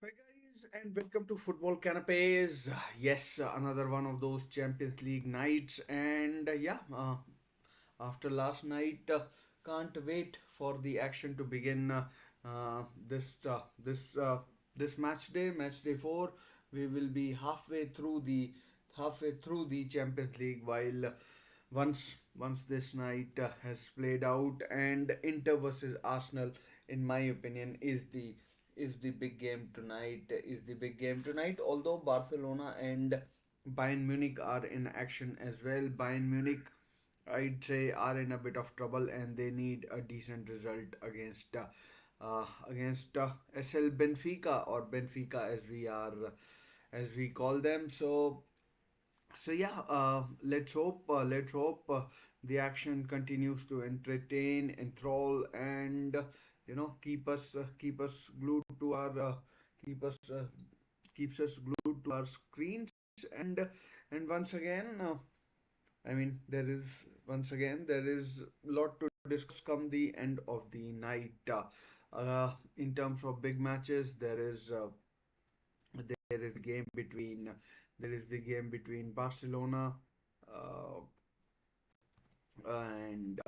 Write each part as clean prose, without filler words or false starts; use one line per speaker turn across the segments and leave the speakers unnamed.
Hi guys, and welcome to Football Canapes. Yes, another one of those Champions League nights, and after last night, can't wait for the action to begin. Uh, this uh, this uh, this match day four. We will be halfway through the Champions League. While once this night has played out, and Inter versus Arsenal, in my opinion, is the big game tonight. Is the big game tonight. Although Barcelona and Bayern Munich are in action as well. Bayern Munich, I'd say, are in a bit of trouble and they need a decent result against SL Benfica, or Benfica as we call them. Let's hope the action continues to entertain, enthrall, and keep us glued to our keep us keeps us glued to our screens. And once again, there is a lot to discuss come the end of the night. In terms of big matches, there is the game between Barcelona uh, and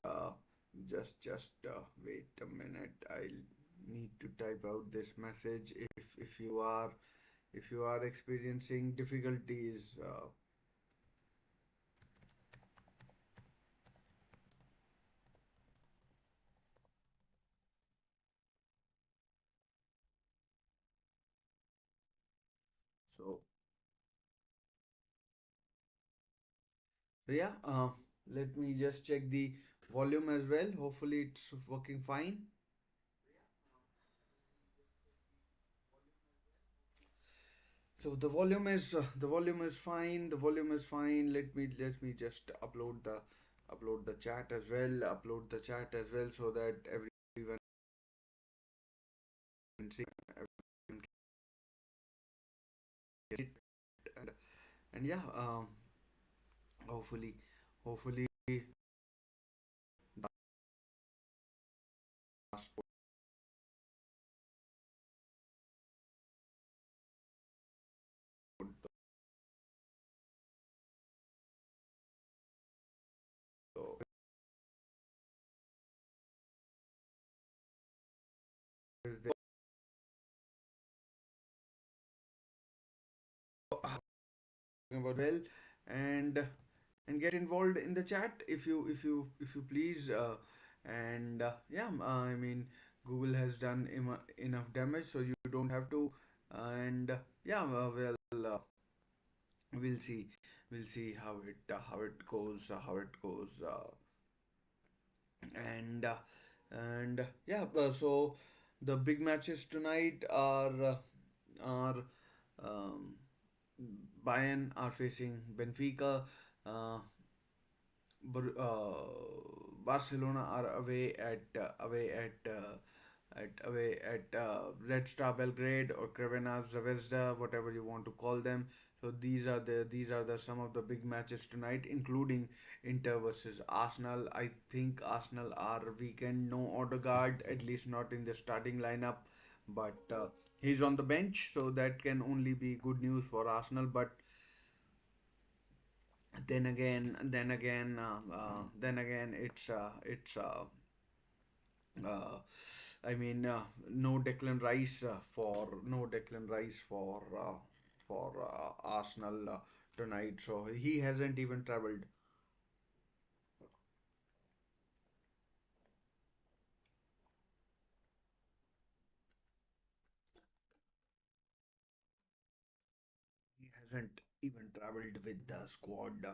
wait a minute. I'll need to type out this message if you are experiencing difficulties. So yeah, let me just check the volume as well. Hopefully, it's working fine. So the volume is fine. The volume is fine. Let me just upload the chat as well. Upload the chat as well so that everyone can see, everyone can see it. And, and yeah, hopefully hopefully last so is there about well, and get involved in the chat if you please. And yeah, I mean, Google has done enough damage, so you don't have to. And yeah, we'll see how it goes, and yeah, so the big matches tonight are um, Bayern are facing Benfica. Uh, Barcelona are away at Red Star Belgrade or Crvena Zvezda, whatever you want to call them. So these are the some of the big matches tonight, including Inter versus Arsenal. I think Arsenal are weekend, no Odegaard, at least not in the starting lineup, but he's on the bench, so that can only be good news for Arsenal. But then again, uh, I mean, no Declan Rice for Arsenal tonight. So he hasn't even travelled. He hasn't even travelled with the squad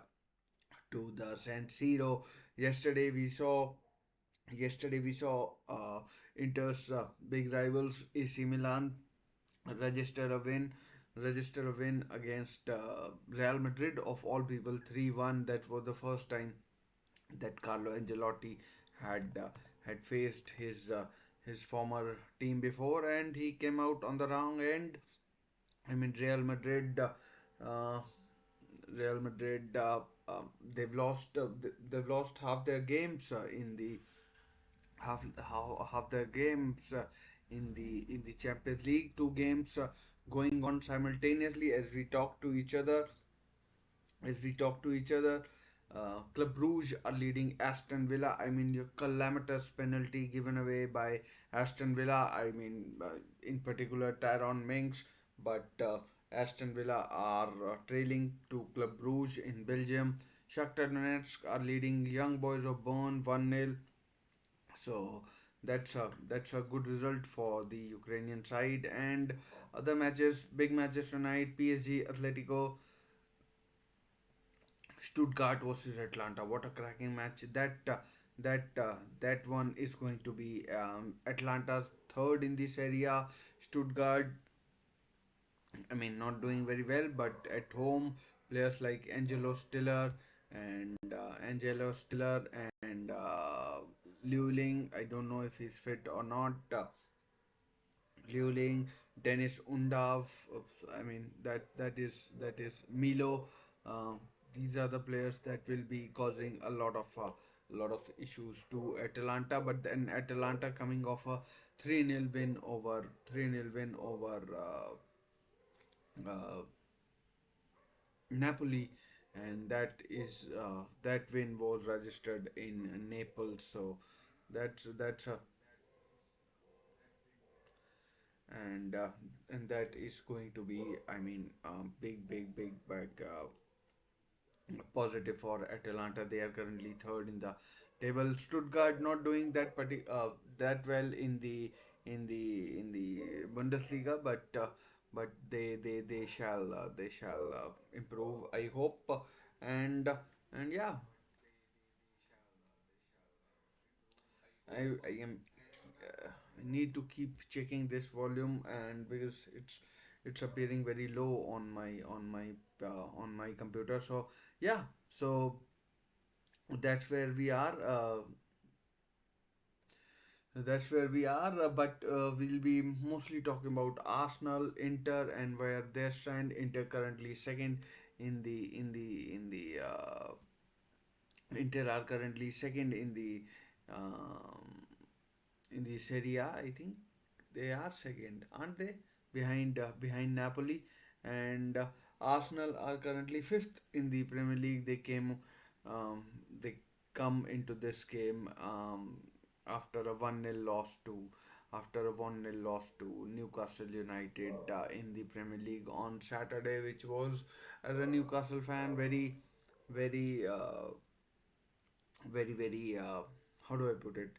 to the San Siro. Yesterday we saw Yesterday we saw Inter's big rivals AC Milan register a win against Real Madrid, of all people, 3-1. That was the first time that Carlo Ancelotti had faced his former team before, and he came out on the wrong end. I mean, uh, Real Madrid, they've lost half their games in the half their games in the Champions League. Two games going on simultaneously as we talk to each other. Club Brugge are leading Aston Villa. I mean, your calamitous penalty given away by Aston Villa. I mean, in particular, Tyrone Mings. But Aston Villa are trailing to Club Brugge in Belgium. Shakhtar Donetsk are leading Young Boys of Bern 1-0. So that's a good result for the Ukrainian side. And other matches, big matches tonight: PSG, Atletico, Stuttgart versus Atlanta. What a cracking match! That one is going to be Atlanta's third in this area. Stuttgart, I mean, not doing very well, but at home, players like Angelo Stiller and Liu I don't know if he's fit or not. Liu Dennis Undav. I mean, that is Milo. Uh, these are the players that will be causing a lot of issues to Atalanta. But then Atalanta coming off a 3-0 win over uh, Napoli, and that win was registered in Naples. So that's a and uh, and that is going to be, I mean, big positive for Atalanta. They are currently third in the table. Stuttgart not doing that well in the Bundesliga, but they shall improve, I hope. And yeah, I am I need to keep checking this volume, and because it's appearing very low on my computer. So yeah, so that's where we are. But we'll be mostly talking about Arsenal, Inter, and where they stand. Inter currently second in the Inter are currently second in the Serie A. I think they are second, aren't they? Behind Napoli, and Arsenal are currently fifth in the Premier League. Um, they come into this game after a 1-0 loss to after a 1-0 loss to Newcastle United in the Premier League on Saturday, which was, as a Newcastle fan, very very very how do I put it,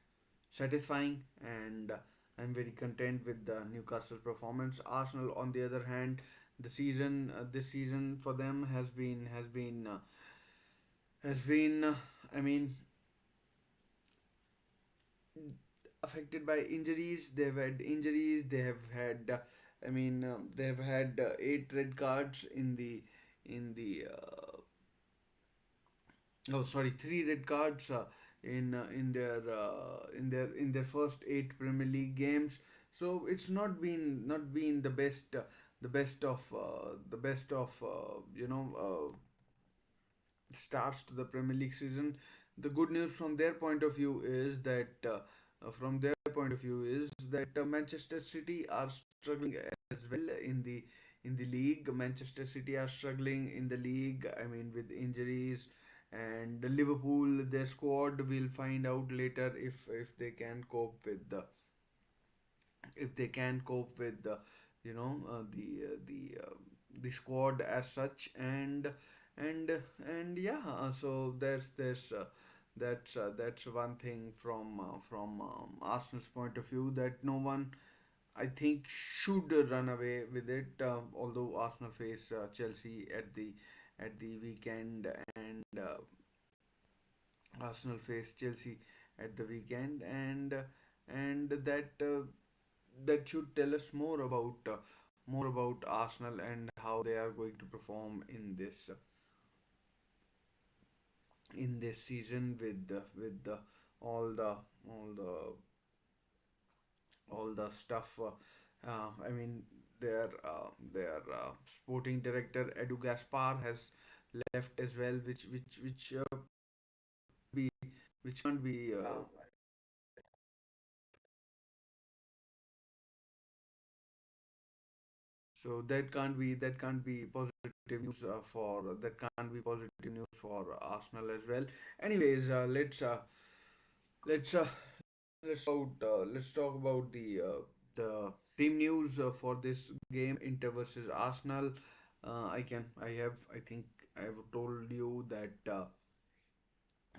satisfying. And I'm very content with the Newcastle performance. Arsenal, on the other hand, this season for them has been I mean, affected by injuries. They've had injuries. They have had they've had 8 red cards in the oh, sorry, 3 red cards in their first 8 Premier League games. So it's not been the best of starts to the Premier League season. The good news from their point of view is that Manchester City are struggling as well in the league. Manchester City are struggling in the league. I mean, with injuries. And Liverpool, their squad, will find out later if they can cope with the the squad as such. And yeah, so that's one thing from Arsenal's point of view, that no one, I think, should run away with it. Although Arsenal face Chelsea at the weekend, and Arsenal face Chelsea at the weekend, and that should tell us more about Arsenal and how they are going to perform in this season with all the all the all the stuff. I mean, their sporting director Edu Gaspar has left as well, be which can't be So that can't be positive news for that can't be positive news for Arsenal as well. Anyways, let's let's talk about the team news for this game, Inter versus Arsenal. I think I've told you that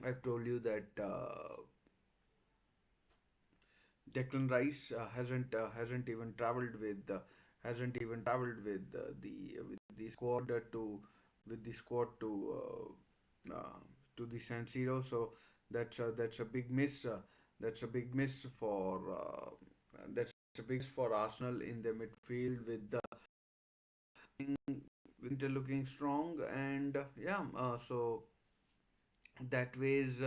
I've told you that Declan Rice hasn't even traveled with the squad with the squad to the San Siro. So that's a big miss. That's a big miss for that's a big miss for Arsenal in the midfield with the Inter looking strong and so that ways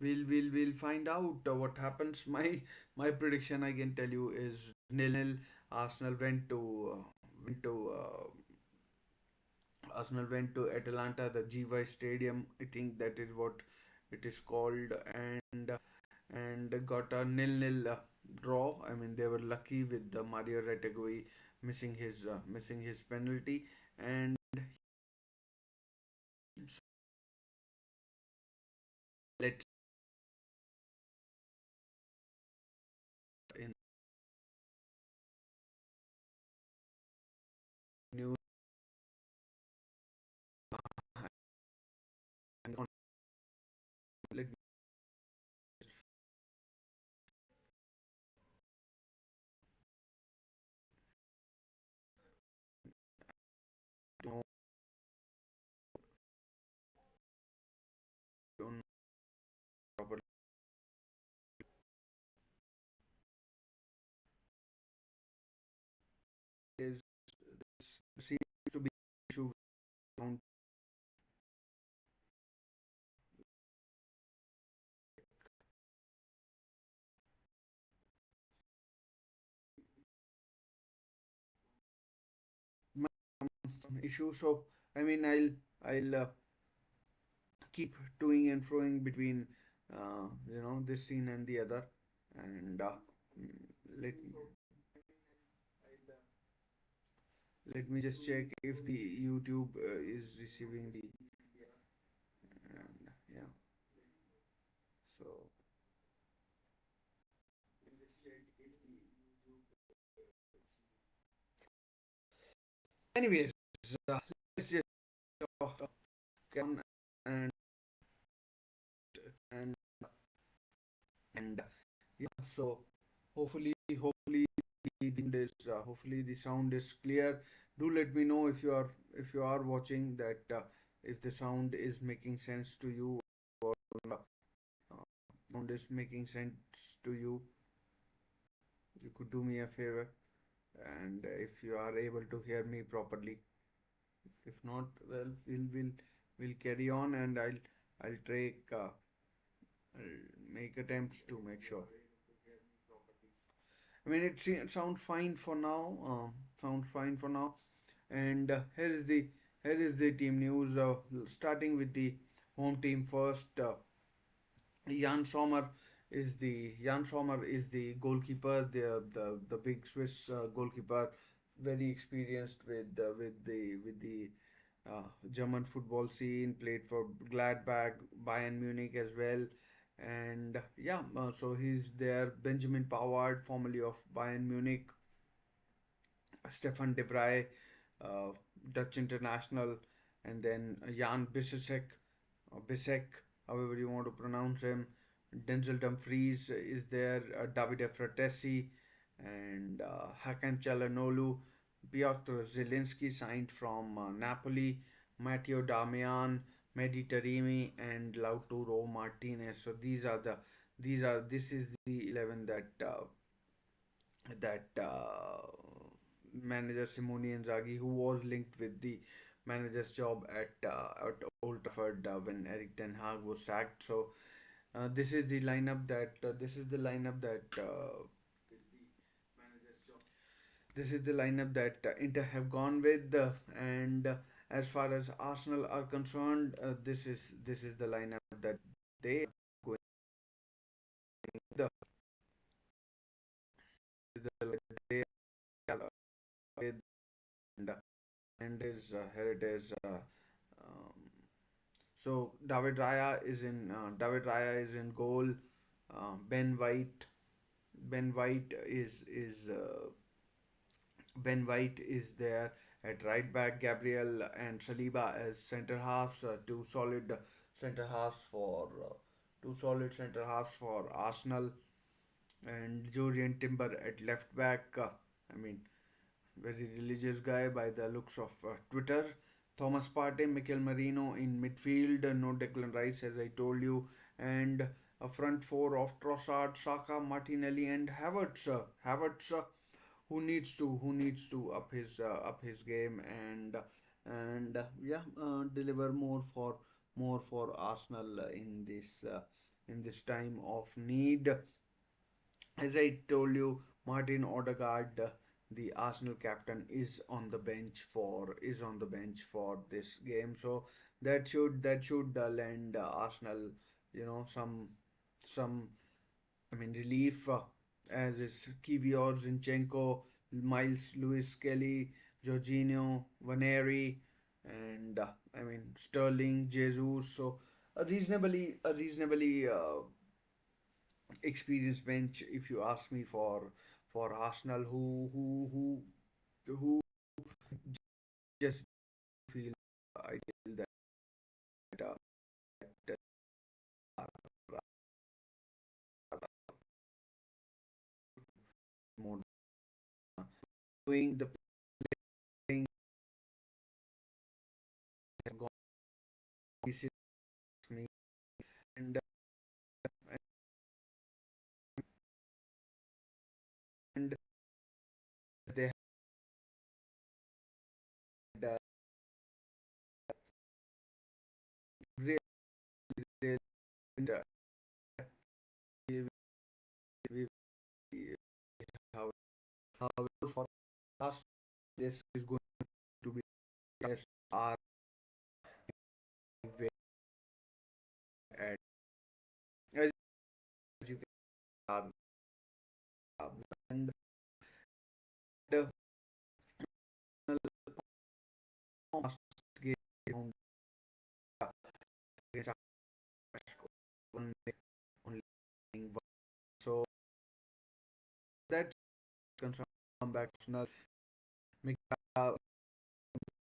we'll find out what happens. My prediction, I can tell you, is nil. Arsenal went to went to Arsenal went to Atalanta, the GY Stadium, I think that is what it is called, and got a nil draw. I mean, they were lucky with the Mario Retegui missing his penalty, and let's in news on let me know don't properly is this seems to be issue with some issue. So I mean, I'll keep toing and froing between this scene and the other, and let let me just check if the YouTube is receiving the and yeah. So anyways, let's just come and and and yeah. So hopefully hopefully the sound is clear. Do let me know if you are watching that if the sound is making sense to you or sound is making sense to you. You could do me a favor, and if you are able to hear me properly. If not, well, we'll carry on, and I'll make attempts to make sure. I mean, it sounds fine for now. Sounds fine for now. And here is the team news. Starting with the home team first. Jan Sommer is the goalkeeper, the big Swiss goalkeeper, very experienced with the German football scene. Played for Gladbach, Bayern Munich as well, and so he's there. Benjamin Pavard, formerly of Bayern Munich, Stefan de Vrij, uh, Dutch international, and then Jan Bisesek, or Bisek, however you want to pronounce him. Denzel Dumfries is there, Davide Fratesi, and Hakan Çalhanoğlu. Piotr Zielinski signed from Napoli, Matteo Darmian, Mehdi Taremi, and Lautaro Martinez. So this is the 11 that manager Simone Inzaghi, who was linked with the manager's job at Old Trafford when Eric Ten Hag was sacked. So this is the lineup that this is the lineup that Inter have gone with, and as far as Arsenal are concerned, this is the lineup that they are going with. The, they are with is here it is. Um, so David Raya is in goal. Ben White Ben White Ben White is there at right back. Gabriel and Saliba as centre halves. Centre halves for two solid centre halves for Arsenal, and Julian Timber at left back. I mean, very religious guy by the looks of Twitter. Thomas Partey, Mikel Merino in midfield, no Declan Rice as I told you, and a front four of Trossard, Saka, Martinelli, and Havertz. Who needs to up his game and deliver more for Arsenal in this time of need. As I told you, Martin Odegaard, the Arsenal captain, is on the bench for this game. So that should lend Arsenal, some relief, as is Kivior, Zinchenko, Miles Lewis Kelly, Jorginho, Vaneri, and Sterling, Jesus. So a reasonably experienced bench, if you ask me, for Arsenal, who just feel ideal that are rather more doing the playing has gone pieces me, and and they had really, really uh, we, we, we- how how for us this is going to be as our way at as you can and the last game against only only so that concern back to make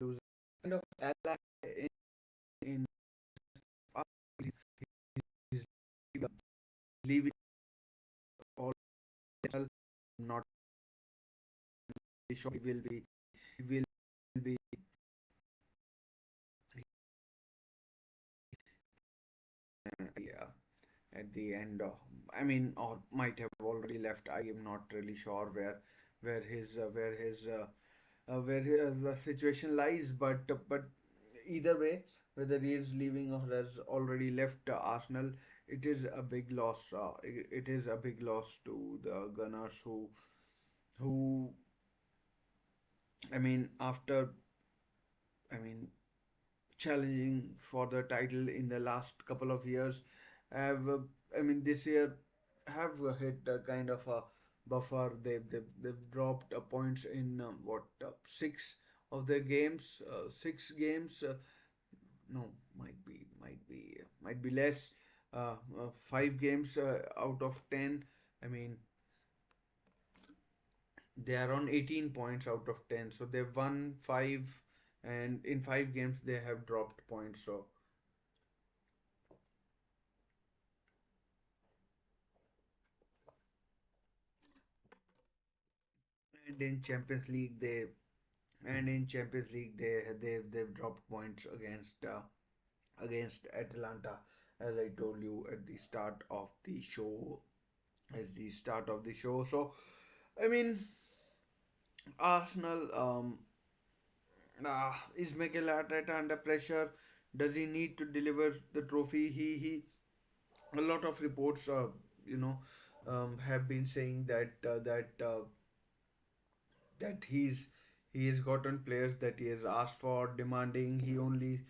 lose kind of ally in is leaving all not sure he will be yeah, at the end of, or might have already left. I am not really sure where his situation lies, but either way, whether he is leaving or has already left Arsenal, it is a big loss. It is a big loss to the Gunners who after I mean challenging for the title in the last couple of years have this year have hit a kind of a buffer. They've dropped points in six of their games, six games. No, might be less. Five games out of 10. I mean, they are on 18 points out of 10. So they've won five, and in five games they have dropped points. So and in Champions League they've dropped points against Atalanta, as I told you at the start of the show. So I mean, Arsenal, is Mikel Arteta under pressure? Does he need to deliver the trophy? He A lot of reports, you know, have been saying that he has gotten players that he has asked for, demanding. He only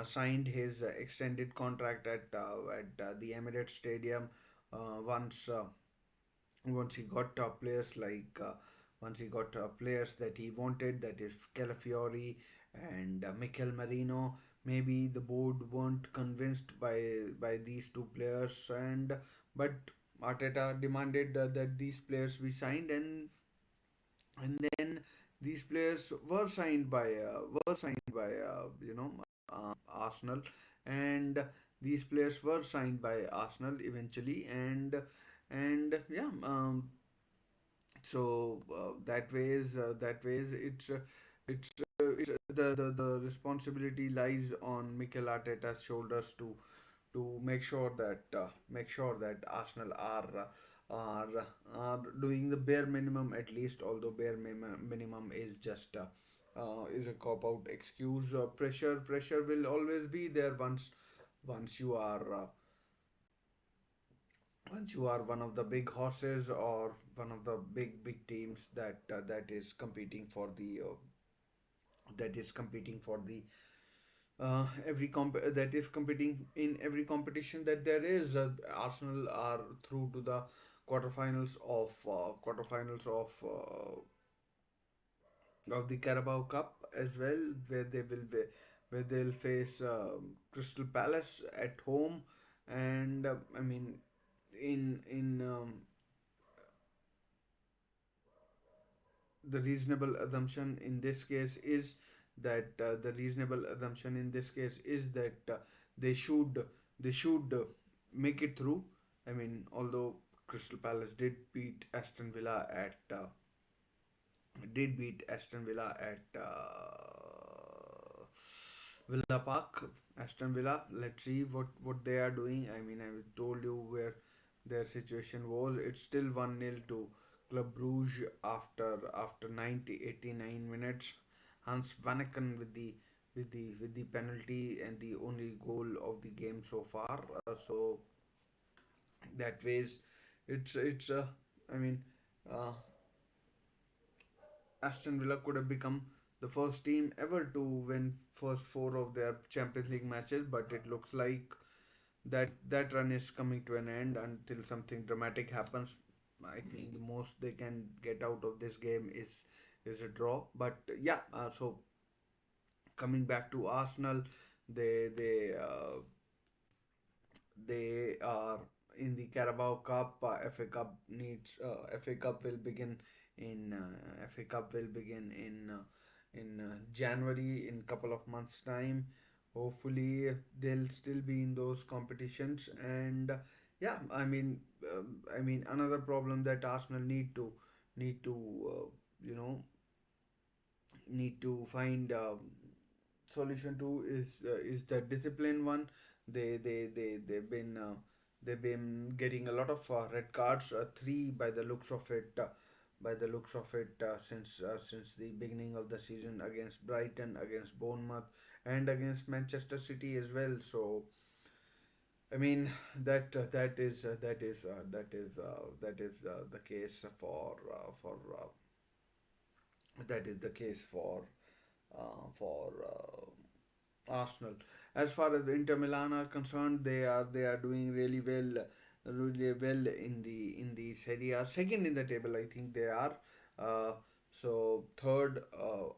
signed his extended contract at the Emirates Stadium once once he got players that he wanted, that is Calafiori and Mikel Marino. Maybe the board weren't convinced by these two players, and but Arteta demanded that these players be signed, and then these players were signed by Arsenal, and these players were signed by Arsenal eventually, and yeah, so that ways the responsibility lies on Mikel Arteta's shoulders to make sure that Arsenal are doing the bare minimum, at least, although bare minimum is just is a cop out excuse. Pressure will always be there once you are one of the big horses, or one of the big teams that is competing for the that is competing in every competition that there is. Arsenal are through to the quarterfinals of the Carabao Cup as well, where they'll face Crystal Palace at home, and I mean, in the reasonable assumption in this case is that they should make it through. I mean, although Crystal Palace did beat Aston Villa at Villa Park. Aston Villa. Let's see what they are doing. I mean, I told you where their situation was. It's still 1-0 to Club Brugge after 89 minutes. Hans Vanaken with the penalty and the only goal of the game so far. So that ways, it's I mean, uh, Aston Villa could have become the first team ever to win first four of their Champions League matches, but it looks like that run is coming to an end until something dramatic happens. I think the most they can get out of this game is a draw. But yeah, so coming back to Arsenal, they they uh, they are in the Carabao Cup. FA Cup will begin in January, in couple of months time. Hopefully they'll still be in those competitions, and yeah, I mean, another problem that Arsenal need to you know need to find solution to is the discipline one. They've been getting a lot of red cards, three by the looks of it, since the beginning of the season, against Brighton, against Bournemouth, and against Manchester City as well. So I mean, the case for Arsenal. As far as Inter Milan are concerned, they are doing really well in the Serie A. Second in the table, I think they are. Uh, so third,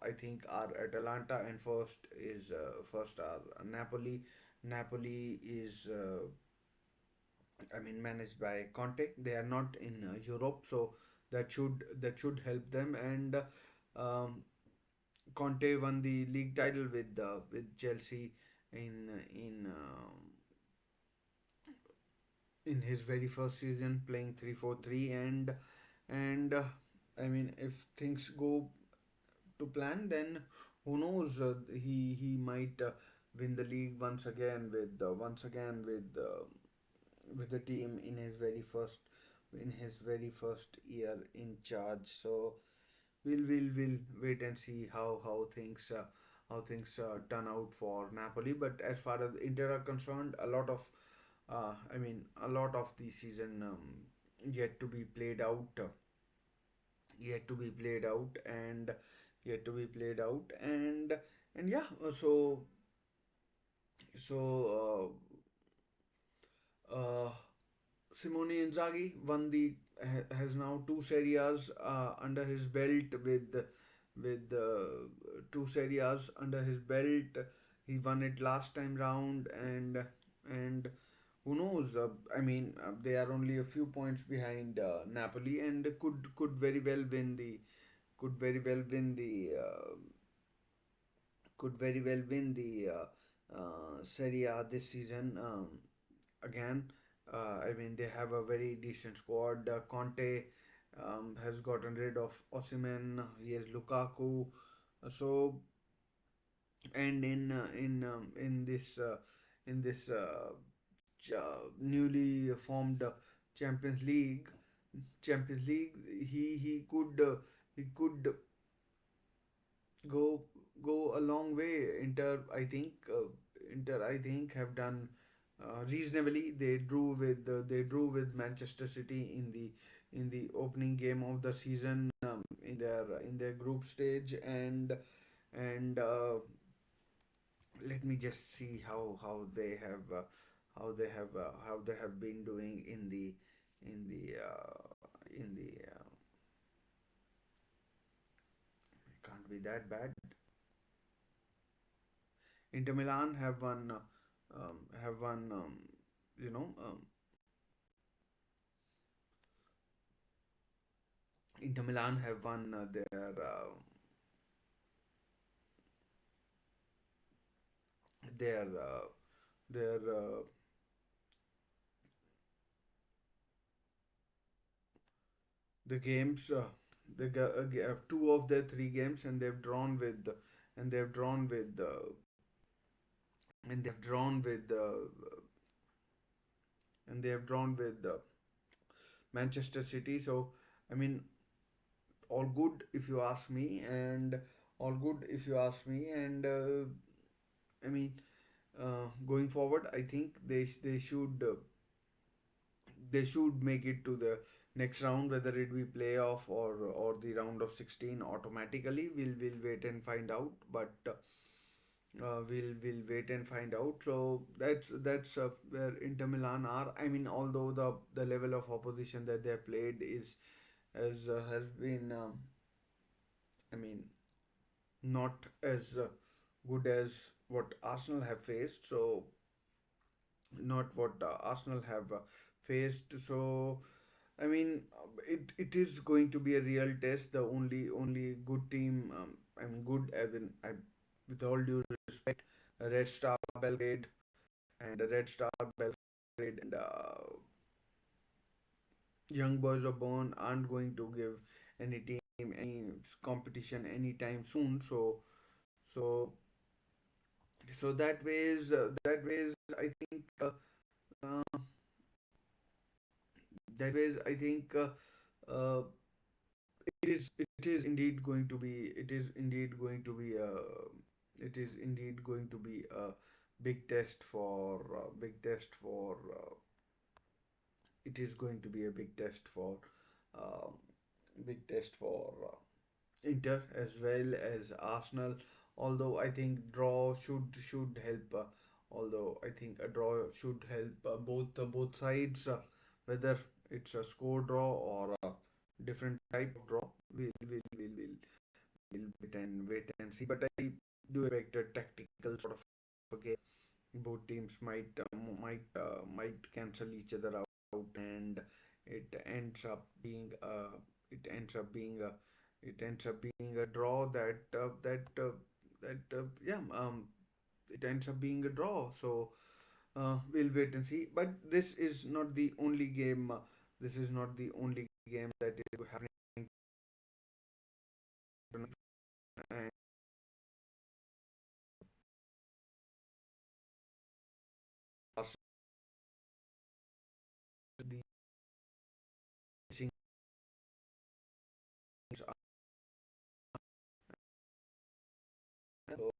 I think, are Atalanta, and first are Napoli. Napoli is, I mean, managed by Conte. They are not in Europe, so that should help them. And um, Conte won the league title with Chelsea in in um in his very first season, playing 3-4-3. And I mean, if things go to plan, then who knows, he might win the league once again with the team in his very first year in charge. So we'll wait and see how things turn out for Napoli. But as far as Inter are concerned, a lot of the season yet to be played out, yet to be played out, and yet to be played out, and yeah. So Simone Inzaghi has now two Serie A's under his belt with two Serie A's under his belt. He won it last time round, and who knows? They are only a few points behind Napoli, and could very well win the could very well win the Serie A this season. Again, they have a very decent squad. Conte has gotten rid of Osimhen. He has Lukaku. So, and in this newly formed Champions League, he could go go a long way. Inter I think have done reasonably. They drew with Manchester City in the opening game of the season, in their group stage. And let me just see how they have been doing in the can't be that bad. Inter Milan have won you know Inter Milan have won their their the games two of their three games, and and they've drawn with and they've drawn with and they have drawn with Manchester City. So I mean, all good if you ask me, and all good if you ask me. And I mean, going forward, I think they should make it to the next round, whether it be playoff or the round of 16 automatically. We'll wait and find out, but we'll wait and find out. So that's where Inter Milan are. I mean, although the level of opposition that they have played has been I mean not as good as what Arsenal have faced. So not what Arsenal have faced. So I mean, it is going to be a real test. The only good team, good as in, with all due respect, Red Star Belgrade Red Star Belgrade and Young Boys of Bern aren't going to give any team any competition anytime soon. So that ways I think uh, that ways I think uh, it is indeed going to be it is indeed going to be a big test for it is going to be a uh, big test for Inter as well as Arsenal. Although I think draw should help. Although I think a draw should help both sides. Whether it's a score draw or a different type of draw, we'll wait and see. But I do expect a tactical sort of a game. Both teams might cancel each other out, and it ends up being it ends up being a it ends up being a draw that yeah it ends up being a draw. So we'll wait and see. But this is not the only game. This is not the only game that is happening tonight. And the things are so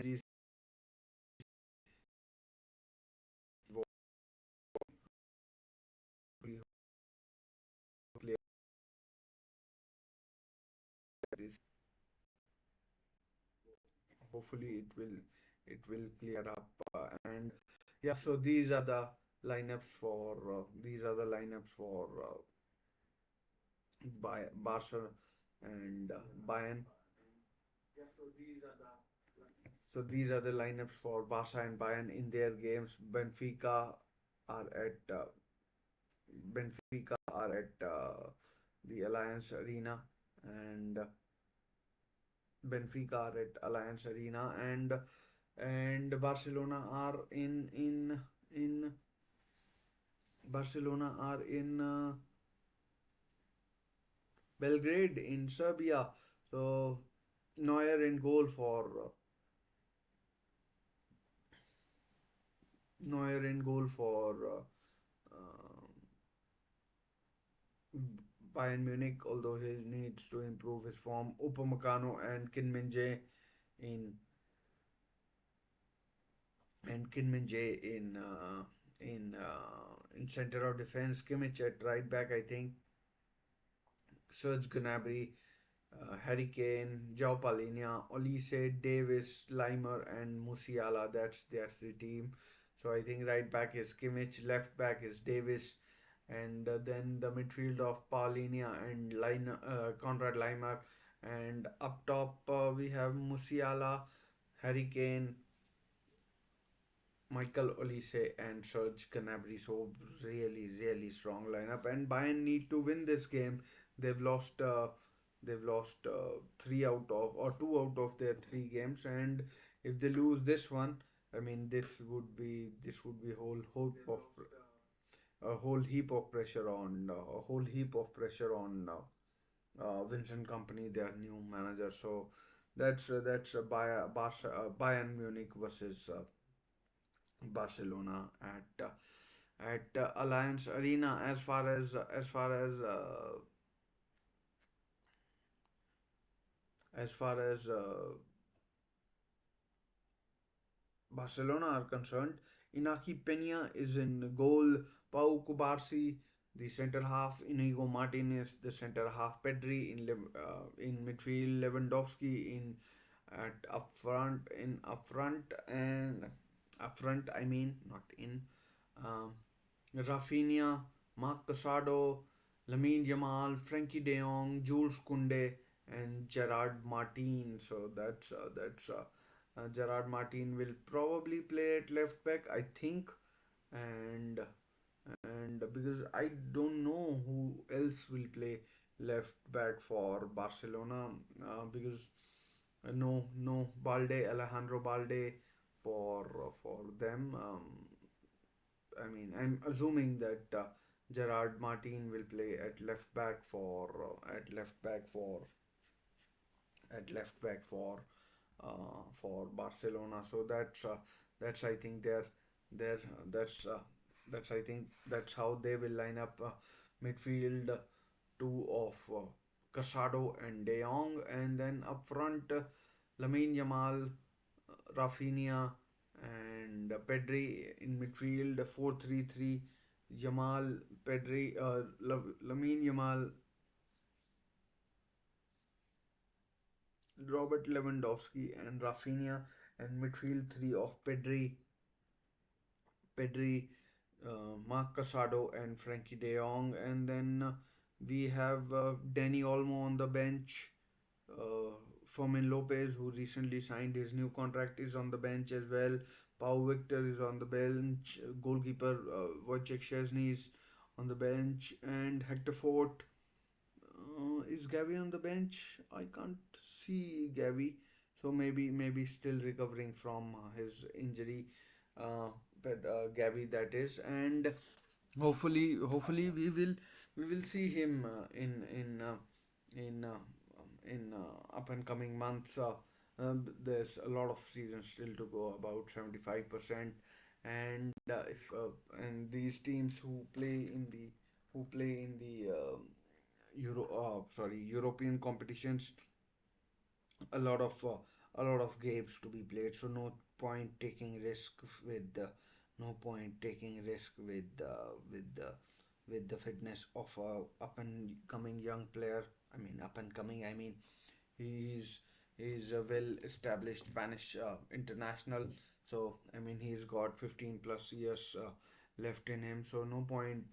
these players is hopefully it will clear up. And yeah, so these are the lineups for these are the lineups for Barca and Bayern. So these are the lineups for Barca and Bayern in their games. Are at uh, Benfica are at the Alliance Arena, and Benfica are at Alliance Arena, and in Barcelona are in Belgrade in Serbia. So Neuer in goal for Neuer in goal for Bayern Munich, although he needs to improve his form. Upamecano and in Kinmin-jae in center of defense. Kimmich at right back, I think. Serge Gnabry, Harry Kane, João Palhinha, Olise, Davis, Limer, and Musiala. That's the team. So I think right back is Kimmich, left back is Davis, and then the midfield of Palhinha and Conrad Limer, and up top we have Musiala, Harry Kane, Michael Olise, and Serge Gnabry. So really, really strong lineup. And Bayern need to win this game. They've lost. They've lost three out of or two out of their three games, and if they lose this one, I mean, this would be a whole heap of pressure on Vincent Company, their new manager. So that's Bayern Munich versus Barcelona at Alliance Arena. As far as Barcelona are concerned, Inaki Peña is in goal. Pau Kubarsi, the centre half. Inigo Martinez, the centre half. Pedri in midfield. Lewandowski in at up front. I mean, not in. Um, Rafinha, Marc Casado, Lamine Jamal, Frankie De Jong, Jules Koundé, and Gerard Martin. So that's Gerard Martin will probably play at left back, I think, and because I don't know who else will play left back for Barcelona, because no Balde, Alejandro Balde for them. I mean, I'm assuming that Gerard Martin will play at left back for Barcelona. So that's I think their that's I think that's how they will line up midfield two of Casado and De Jong, and then up front Lamine Yamal, Rafinha, and Pedri in midfield. 4-3-3. Yamal, Pedri, Lamine Yamal, Robert Lewandowski, and Rafinha, and midfield three of Pedri, Marc Casado, and Frankie De Jong, and then we have Danny Olmo on the bench. Fermin Lopez, who recently signed his new contract, is on the bench as well. Pau Victor is on the bench. Goalkeeper Wojciech Szczesny is on the bench, and Hector Fort. Is Gavi on the bench? I can't see Gavi, so maybe still recovering from his injury. Uh, but Gavi, that is, and hopefully we will see him in up and coming months. There's a lot of season still to go, about 75%, and if and these teams who play in the European competitions, a lot of uh, a lot of games to be played. So point taking risk with no point taking risk with the fitness of a up and coming young player. I mean, up and coming. I mean, he's he's a well established Spanish international. So I mean, he's got 15 plus years left in him. So no point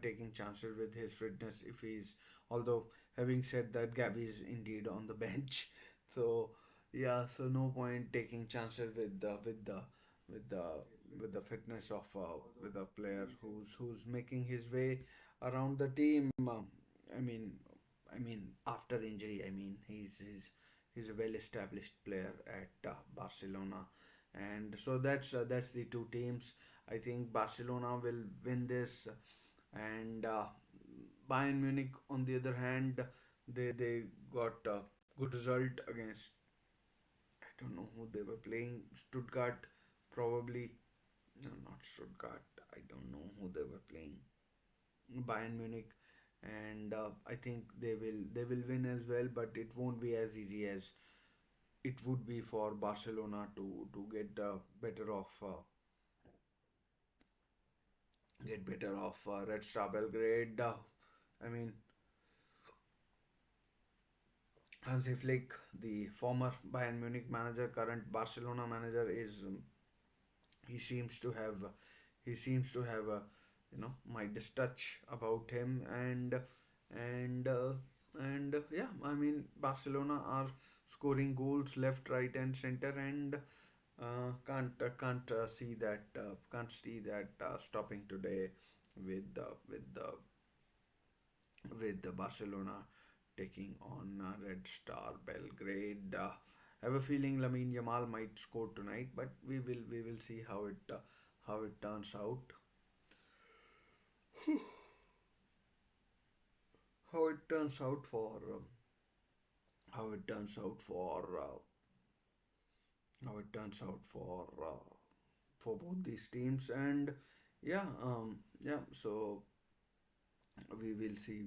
taking chances with his fitness if he's. Although having said that, Gavi is indeed on the bench. So yeah, so no point taking chances with the with the fitness of with a player who's making his way around the team. I mean, after injury, he's a well-established player at Barcelona, and so that's the two teams. I think Barcelona will win this, and Bayern Munich, on the other hand, they got a good result against. I don't know who they were playing. Stuttgart, probably. No, not Stuttgart. I don't know who they were playing. Bayern Munich, and I think they will win as well, but it won't be as easy as it would be for Barcelona to get better off Red Star Belgrade. I mean, Hansi Flick, the former Bayern Munich manager, current Barcelona manager, is he seems to have he seems to have a Midas touch about him, and yeah, Barcelona are scoring goals left, right, and center, and can't see that stopping today with the Barcelona taking on Red Star Belgrade. I have a feeling Lamine Yamal might score tonight, but we will see how it turns out. How it turns out for how it turns out for how it turns out for both these teams, and yeah, so we will see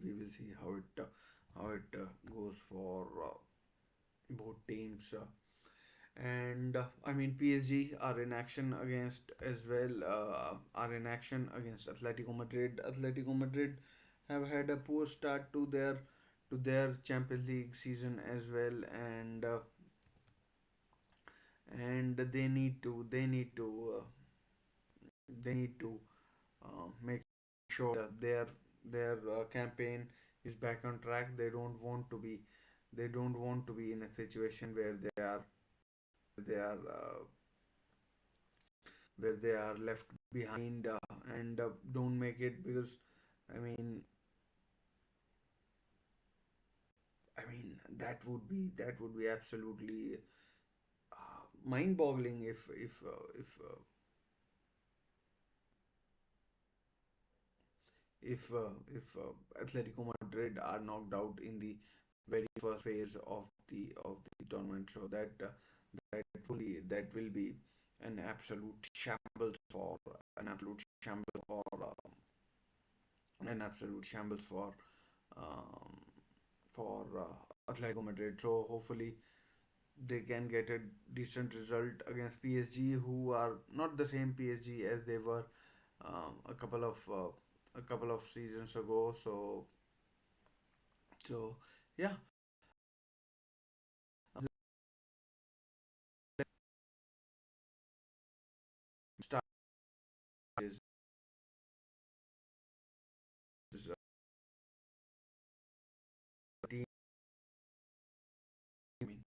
how it goes for both teams. And PSG are in action against as well. Are in action against Atletico Madrid. Atletico Madrid have had a poor start to their Champions League season as well, and they need to make sure that their campaign is back on track. They don't want to be in a situation they are where they are left behind, and don't make it, because I mean that would be absolutely mind-boggling if Atletico Madrid are knocked out in the very first phase of the tournament. So that will be an absolute shambles for an absolute shambles for an absolute shambles um, Atletico Madrid. So hopefully they can get a decent result against PSG, who are not the same PSG as they were a couple of seasons ago. So yeah, start is, is team. I mean,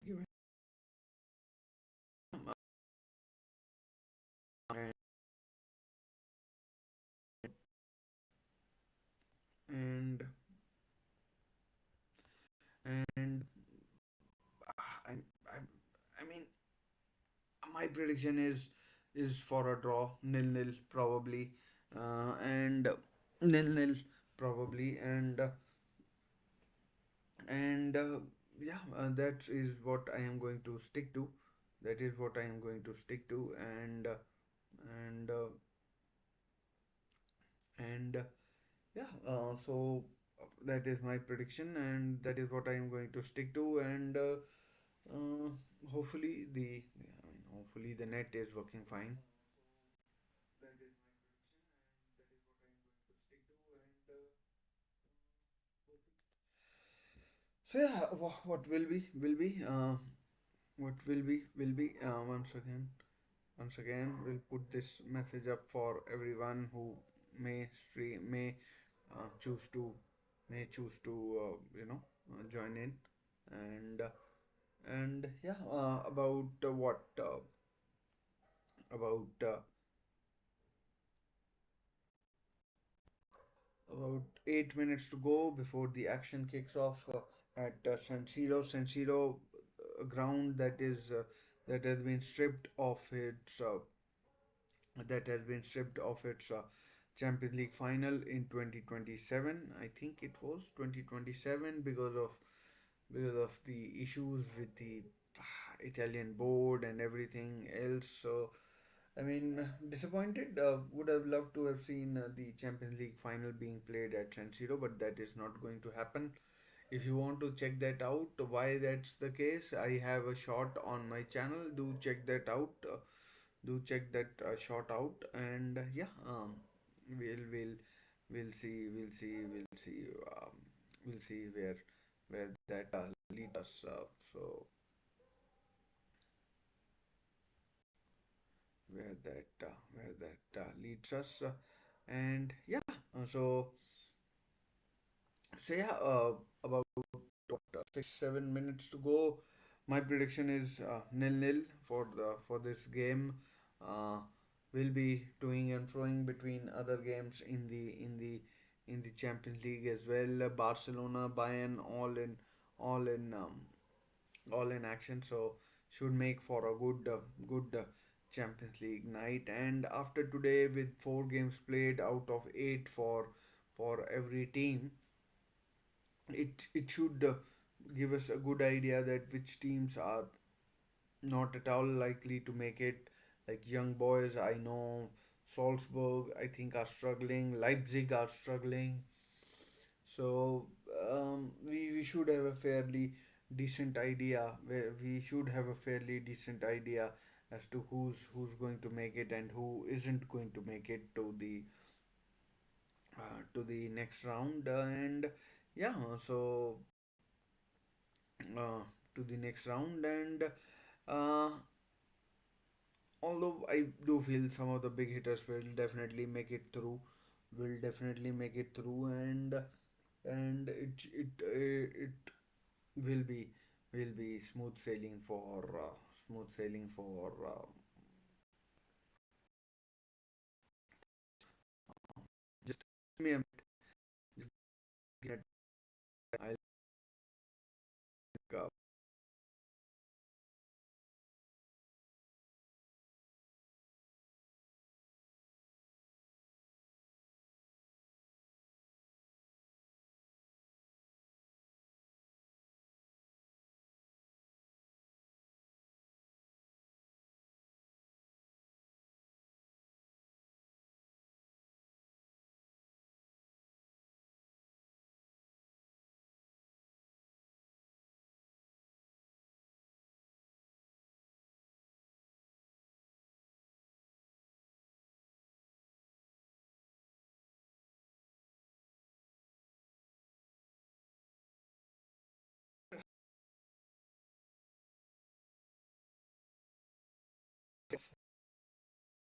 given and and and I I I mean my prediction is for a draw, nil-nil probably, and nil-nil probably, and yeah, that is what I am going to stick to. That is what I am going to stick to, and and yeah, that is my prediction, and that is what I am going to stick to, and uh, hopefully hopefully the net is working fine. That is my prediction, and that is what I am going to stick to, and hopefully. So yeah, what will be will be. what will be once again we'll put this message up for everyone who may stream choose to choose to join in. And uh, and yeah, about what about about 8 minutes to go before the action kicks off at San Siro. San Siro, a ground that has been stripped of its Champions League final in 2027. I think it was 2027 because of the issues with the Italian board and everything else. So I mean, disappointed. Would have loved to have seen the Champions League final being played at San Siro, but that is not going to happen. If you want to check that out, why that's the case, I have a shot on my channel. Do check that out. Do check that shot out, and we'll we'll see where that leads us. Where that leads us, and yeah. So yeah, about what, 6 7 minutes to go. My prediction is 0-0 for this game. Uh, we'll be toing and froing between other games in the Champions League as well. Barcelona, Bayern, all in action. So should make for a good Champions League night. And after today, with 4 games played out of 8 for every team, it should give us a good idea that which teams are not at all likely to make it. Like young boys, I know Salzburg, I think, are struggling. Leipzig are struggling. So we should have a fairly decent idea. Where we should have a fairly decent idea as to who's going to make it and who isn't going to make it to the next round. And yeah, so uh, to the next round. And uh, although I do feel some of the big hitters will definitely make it through, and it will be smooth sailing for just give me a minute, just get I'll pick up.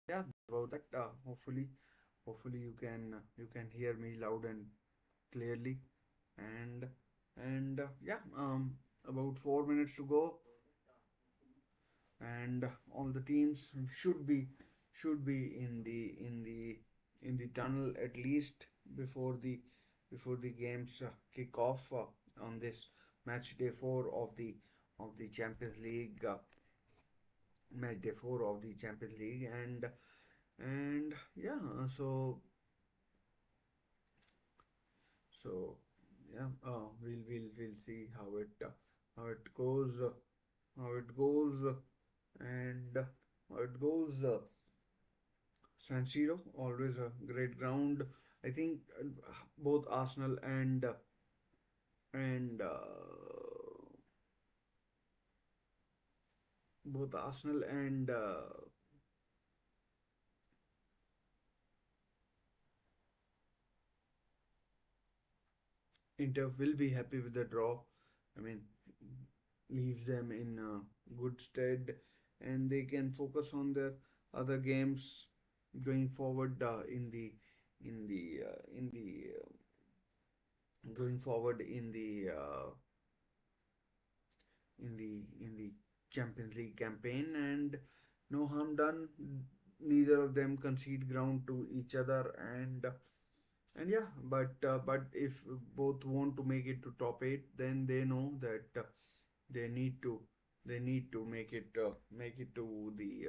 Yeah, about that. Hopefully you can hear me loud and clearly. And and yeah, about 4 minutes to go, and all the teams should be in the tunnel at least before the games kick off on this match day 4 of the Champions League, and yeah, so yeah, we'll see how it goes, and how it goes. San Siro, always a great ground. I think both Arsenal and Inter will be happy with the draw. I mean, leaves them in good stead, and they can focus on their other games going forward in the in the going forward in the Champions League campaign, and no harm done. Neither of them concede ground to each other, and yeah, but if both want to make it to top eight, then they know that they need to they need to make it to the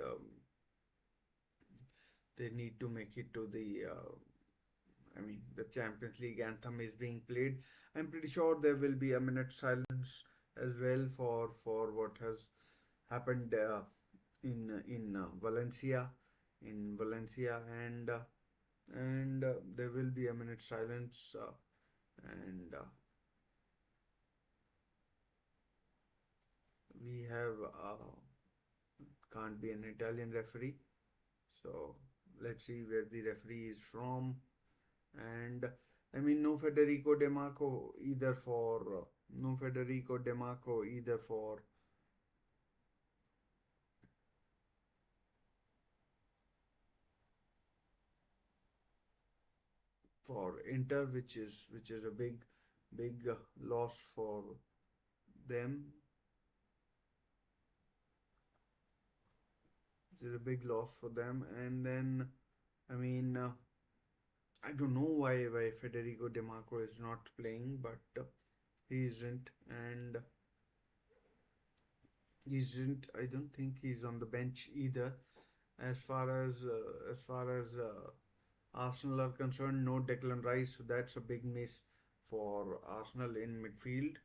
they need to make it to the I mean, the Champions League anthem is being played. I'm pretty sure there will be a minute silence as well for what has happened in Valencia, and there will be a minute silence, and we have can't be an Italian referee, so let's see where the referee is from. And I mean, no Federico Demarco either for Inter, which is a big loss for them. It's a big loss for them. And then I mean, I don't know why Federico Demarco is not playing, but he isn't, and he isn't. I don't think he's on the bench either. As far as Arsenal are concerned, no Declan Rice, so that's a big miss for Arsenal in midfield.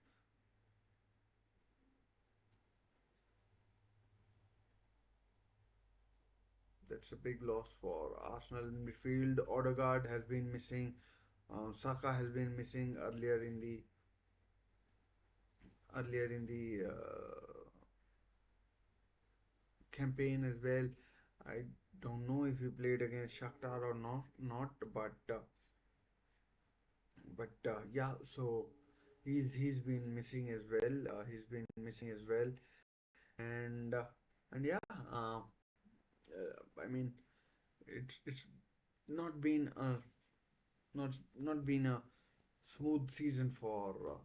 That's a big loss for Arsenal in midfield. Odegaard has been missing. Saka has been missing earlier in the campaign as well. I don't know if he played against Shakhtar or not, but yeah. So he's been missing as well. He's been missing as well, and uh, and yeah. I mean, it's not been a not been a smooth season for.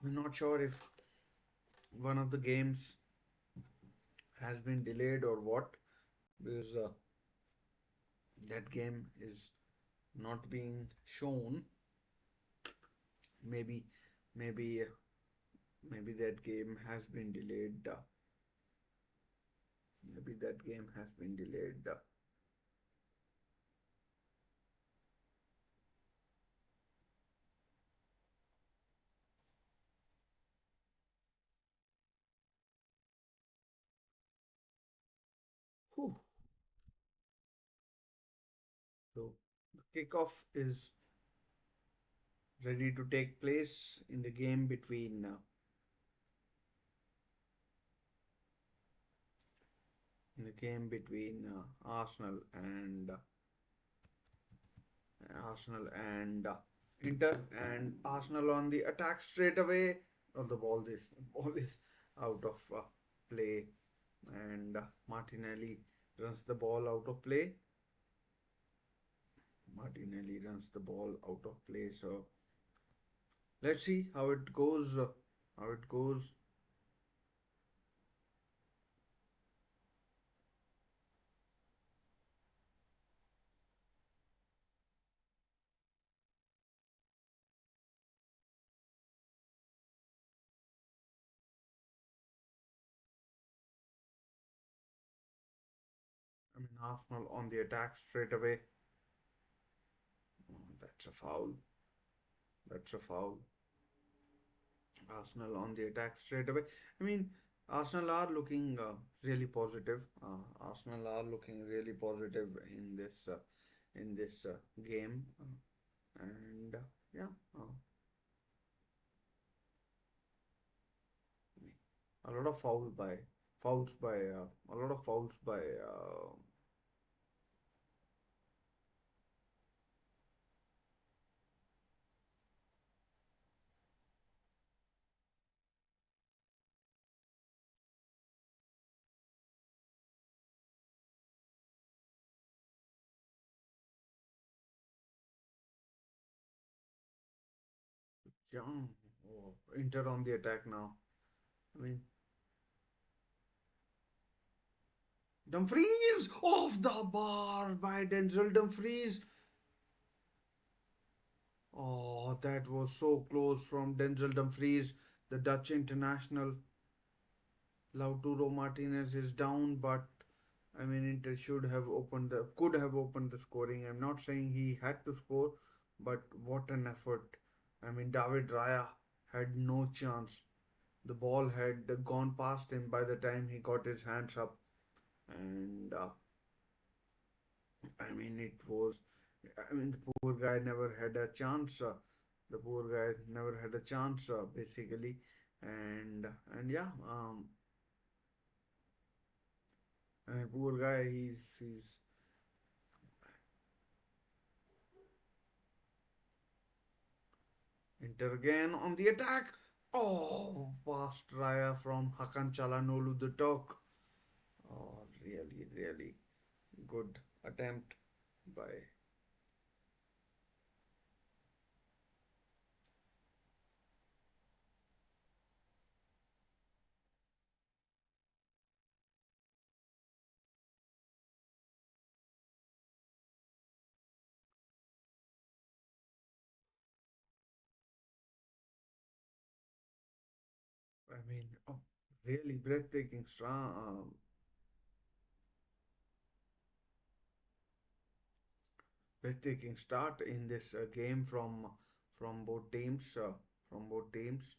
I'm not sure if one of the games has been delayed or what, because that game is not being shown. Maybe, maybe, maybe that game has been delayed. Maybe that game has been delayed. Whew. So the kickoff is ready to take place in the game between Arsenal and Inter, and Arsenal on the attack straight away. Oh, the ball is out of play, and Martinelli runs the ball out of play. Martinelli runs the ball out of play. So let's see how it goes. How it goes. I mean, Arsenal on the attack straight away. Oh, that's a foul. That's a foul. Arsenal on the attack straight away. I mean, Arsenal are looking really positive. Arsenal are looking really positive in this game, and yeah, a lot of a lot of fouls by Young. Oh, Inter on the attack now. I mean, Dumfries off the bar by Denzel Dumfries. Oh, that was so close from Denzel Dumfries, the Dutch international. Lautaro Martinez is down, but I mean, Inter could have opened the scoring. I'm not saying he had to score, but what an effort. I mean, David Raya had no chance. The ball had gone past him by the time he got his hands up. And I mean, the poor guy never had a chance. The poor guy never had a chance, basically. And yeah, I mean, poor guy, he's Inter again on the attack. Oh, past Raya from Hakan Çalhanoğlu, the Turk. Oh, really, really good attempt by. I mean, oh, really breathtaking start in this game from both teams. From both teams,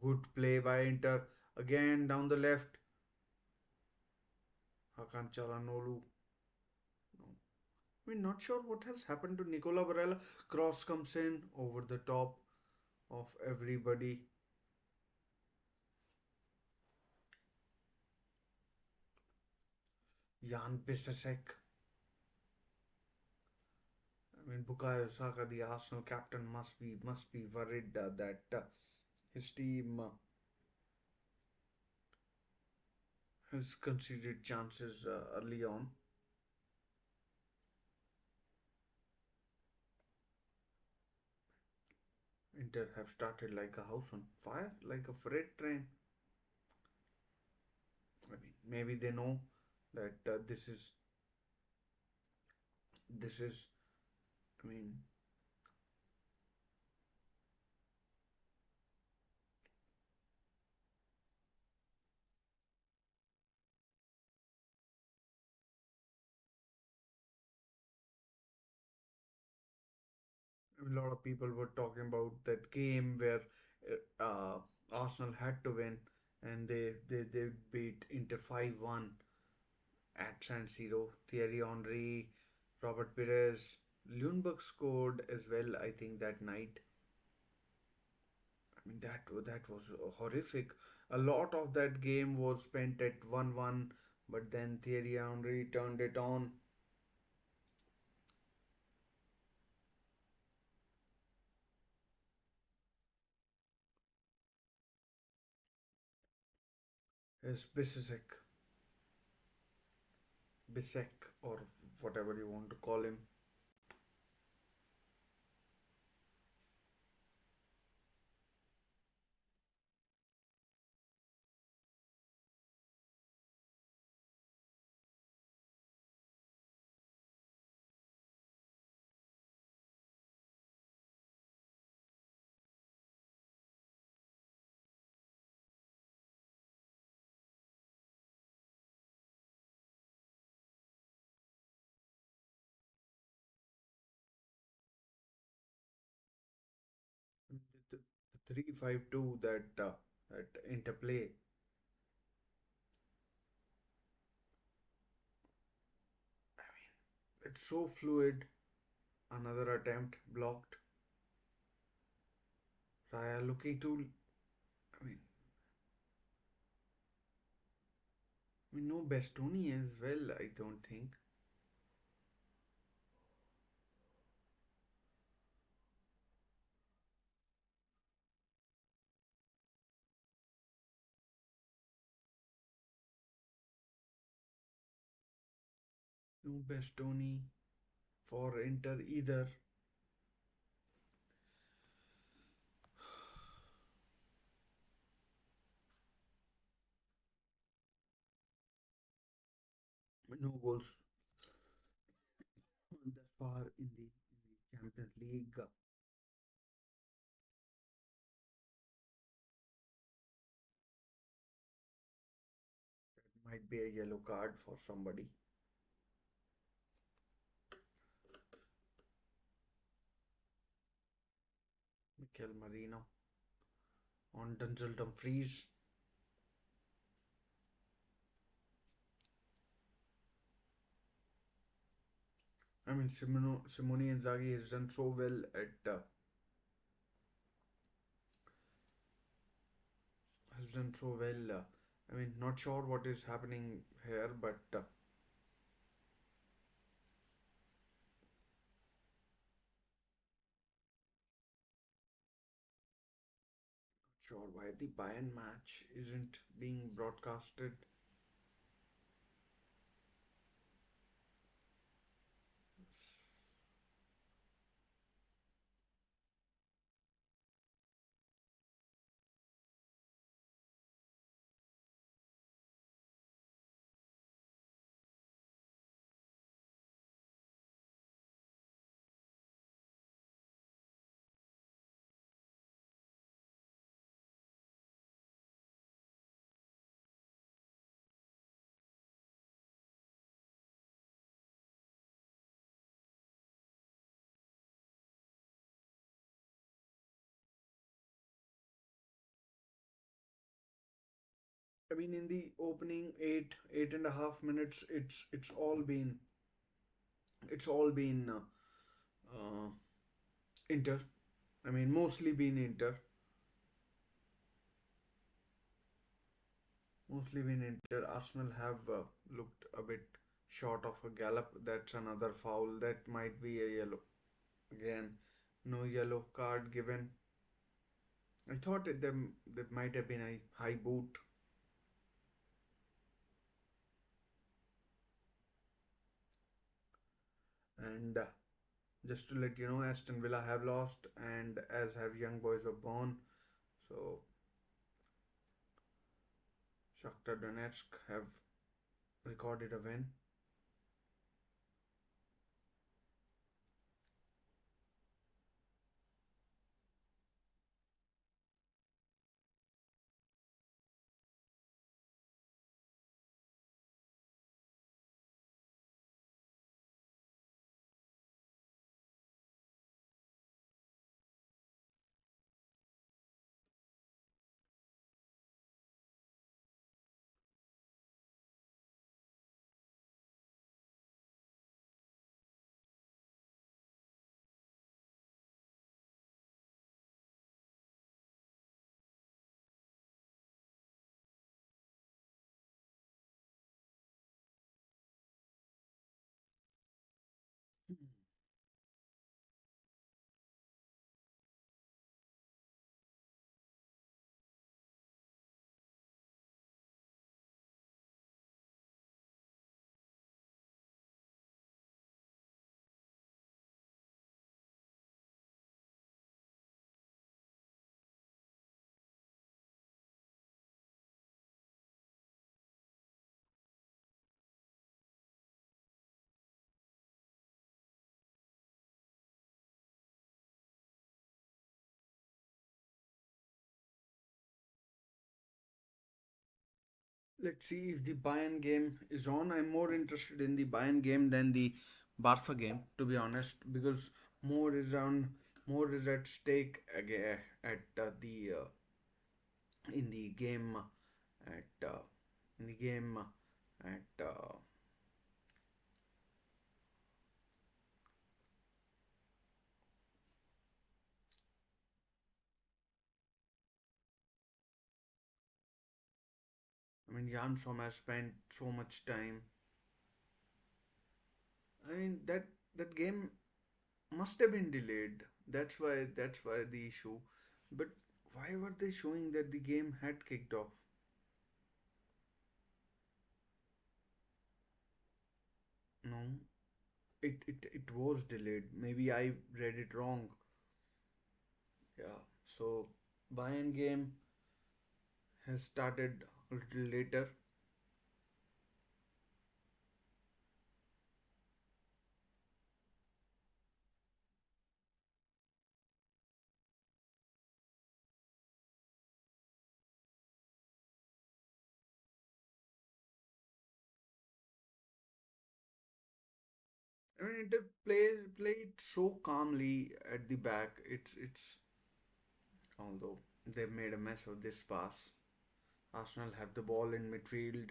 good play by Inter again down the left. Hakan Çalhanoğlu. No. I mean, not sure what has happened to Nicola Barella. Cross comes in over the top of everybody. Jan Bisesek. I mean, Bukayo Saka, the Arsenal captain, must be worried that his team has conceded chances early on. Inter have started like a house on fire, like a freight train. I mean, maybe they know that this is. I mean, a lot of people were talking about that game where Arsenal had to win, and they beat Inter 5-1 at San Siro. Thierry Henry, Robert Pires, Lundberg scored as well. I think that night. I mean that was horrific. A lot of that game was spent at 1-1, but then Thierry Henry turned it on. His Bisek or whatever you want to call him. The 3-5-2 that interplay. It's so fluid. Another attempt blocked. Raya looking to. I mean, no Bastoni as well. I don't think. No Bastoni for Inter either. No goals thus far in the Champions League. That might be a yellow card for somebody. Mikel Marino on Denzel Dumfries. I mean, Simone Inzaghi has done so well at has done so well. I mean, not sure what is happening here, but sure why the Bayern match isn't being broadcasted. I mean, in the opening eight and a half minutes, it's all been Inter. I mean, mostly been Inter, mostly been Inter. Arsenal have looked a bit short of a gallop. That's another foul. That might be a yellow. Again, no yellow card given. I thought there might have been a high boot. And just to let you know, Aston Villa have lost, and as have Young Boys of Bone. So Shakhtar Donetsk have recorded a win. Let's see if the Bayern game is on. I'm more interested in the Bayern game than the Barca game, to be honest, because more is on, more is at stake at the in the game at in the game at I mean, Jan Sommer spent so much time. I mean, that game must have been delayed. That's why the issue. But why were they showing that the game had kicked off? No, it was delayed. Maybe I read it wrong. Yeah. So Bayern game has started a little later. I mean, Inter played so calmly at the back. It's although they made a mess of this pass. Arsenal have the ball in midfield.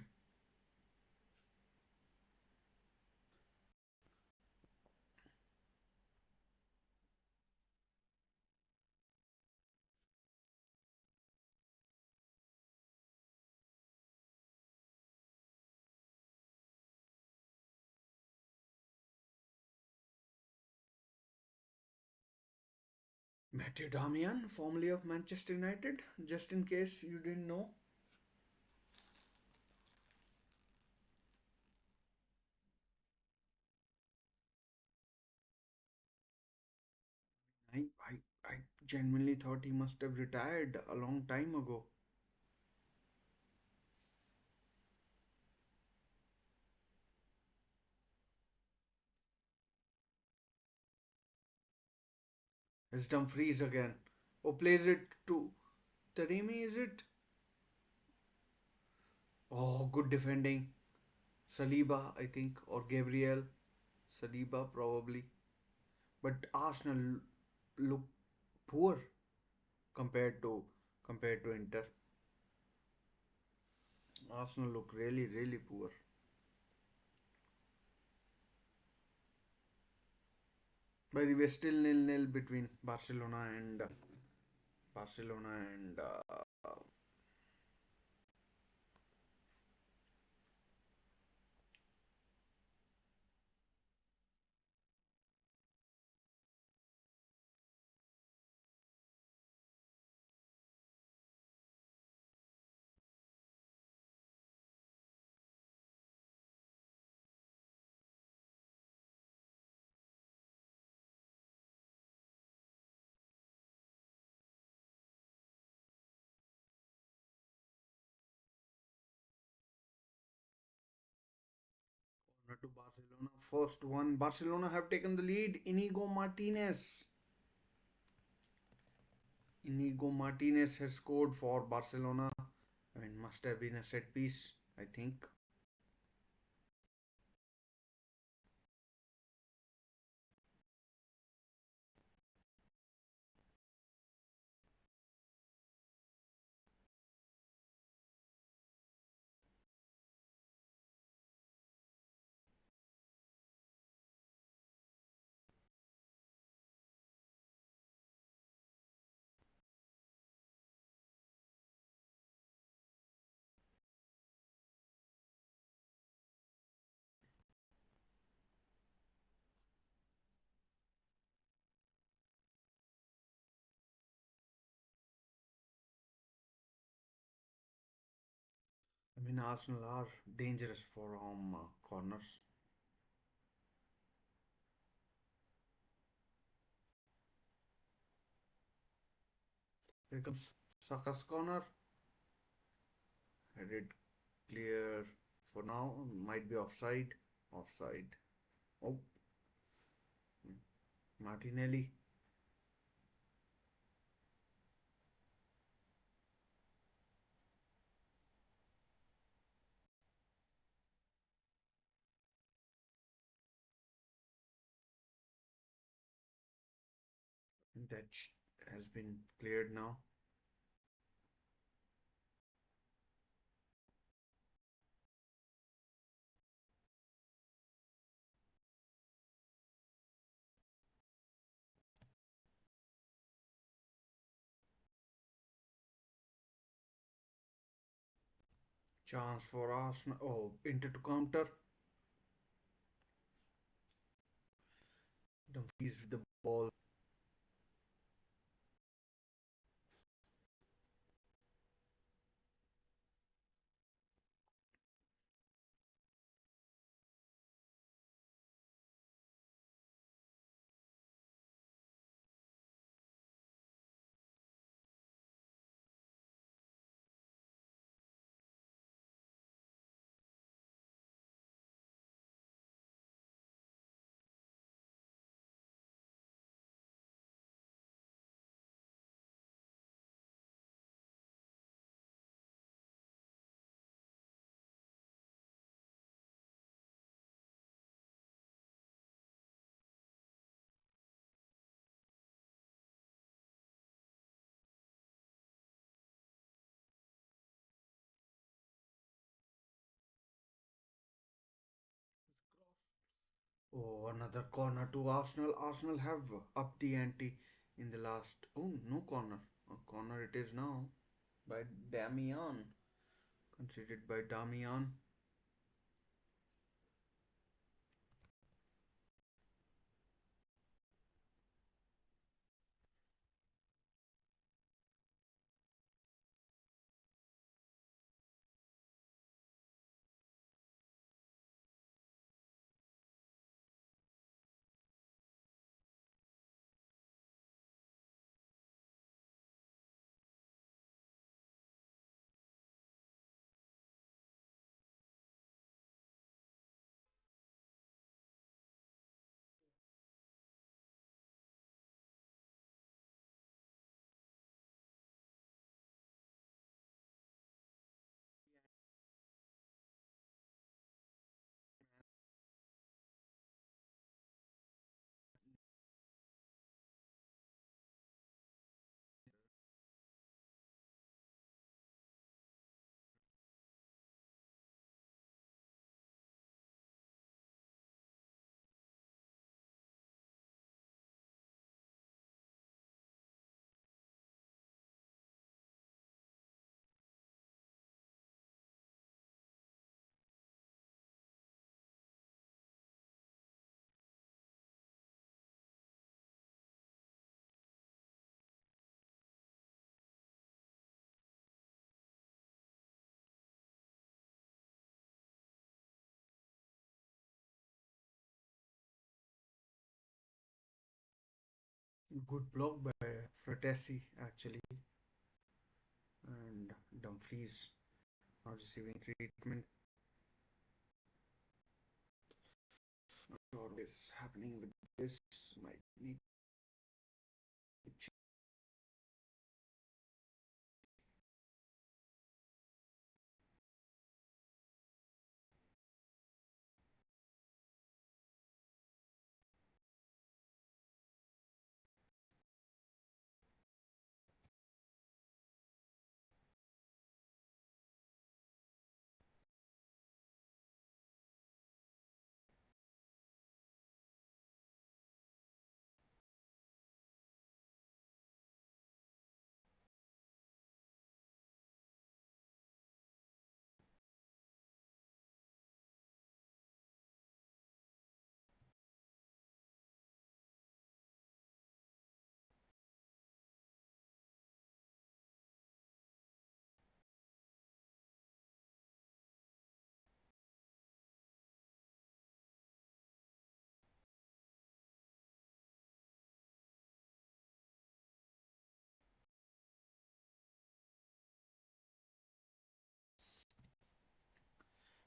Matthew Damian, formerly of Manchester United, just in case you didn't know. I, I, I genuinely thought he must have retired a long time ago. It's Dumfries again. Who plays it to Taremi, is it? Oh, good defending. Saliba, I think, or Gabriel. Saliba, probably. But Arsenal look poor compared to compared to Inter. Arsenal look really, really poor. By the way, still nil-nil between Barcelona and corner to Barcelona. First one, Barcelona have taken the lead. Inigo Martinez has scored for Barcelona. I mean, must have been a set piece, I think. I mean, Arsenal are dangerous for corners. Here comes Saka's corner. Headed clear for now. Might be offside. Offside. Oh, Martinelli. That has been cleared now. Chance for Arsenal. Oh, Inter to counter. Dumfries with the ball. another corner to Arsenal. Arsenal have upped the ante in the last. Oh, no corner. A corner it is now by Damian. Conceded by Damian. Good block by Fratesi actually, and Dumfries not receiving treatment. Not sure what is happening with this. Might need to check.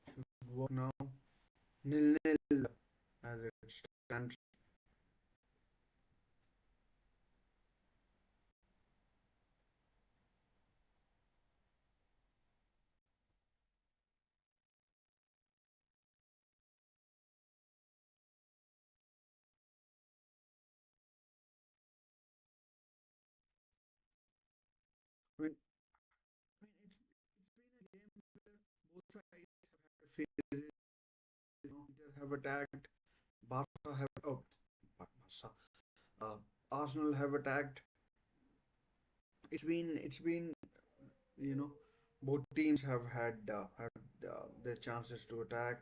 Should work now. Nil nil as it stands. It's been a game where both sides have had phases. Inter have attacked, Barca have Barca, uh, Arsenal have attacked. It's been you know both teams have had their chances to attack,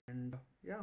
and yeah,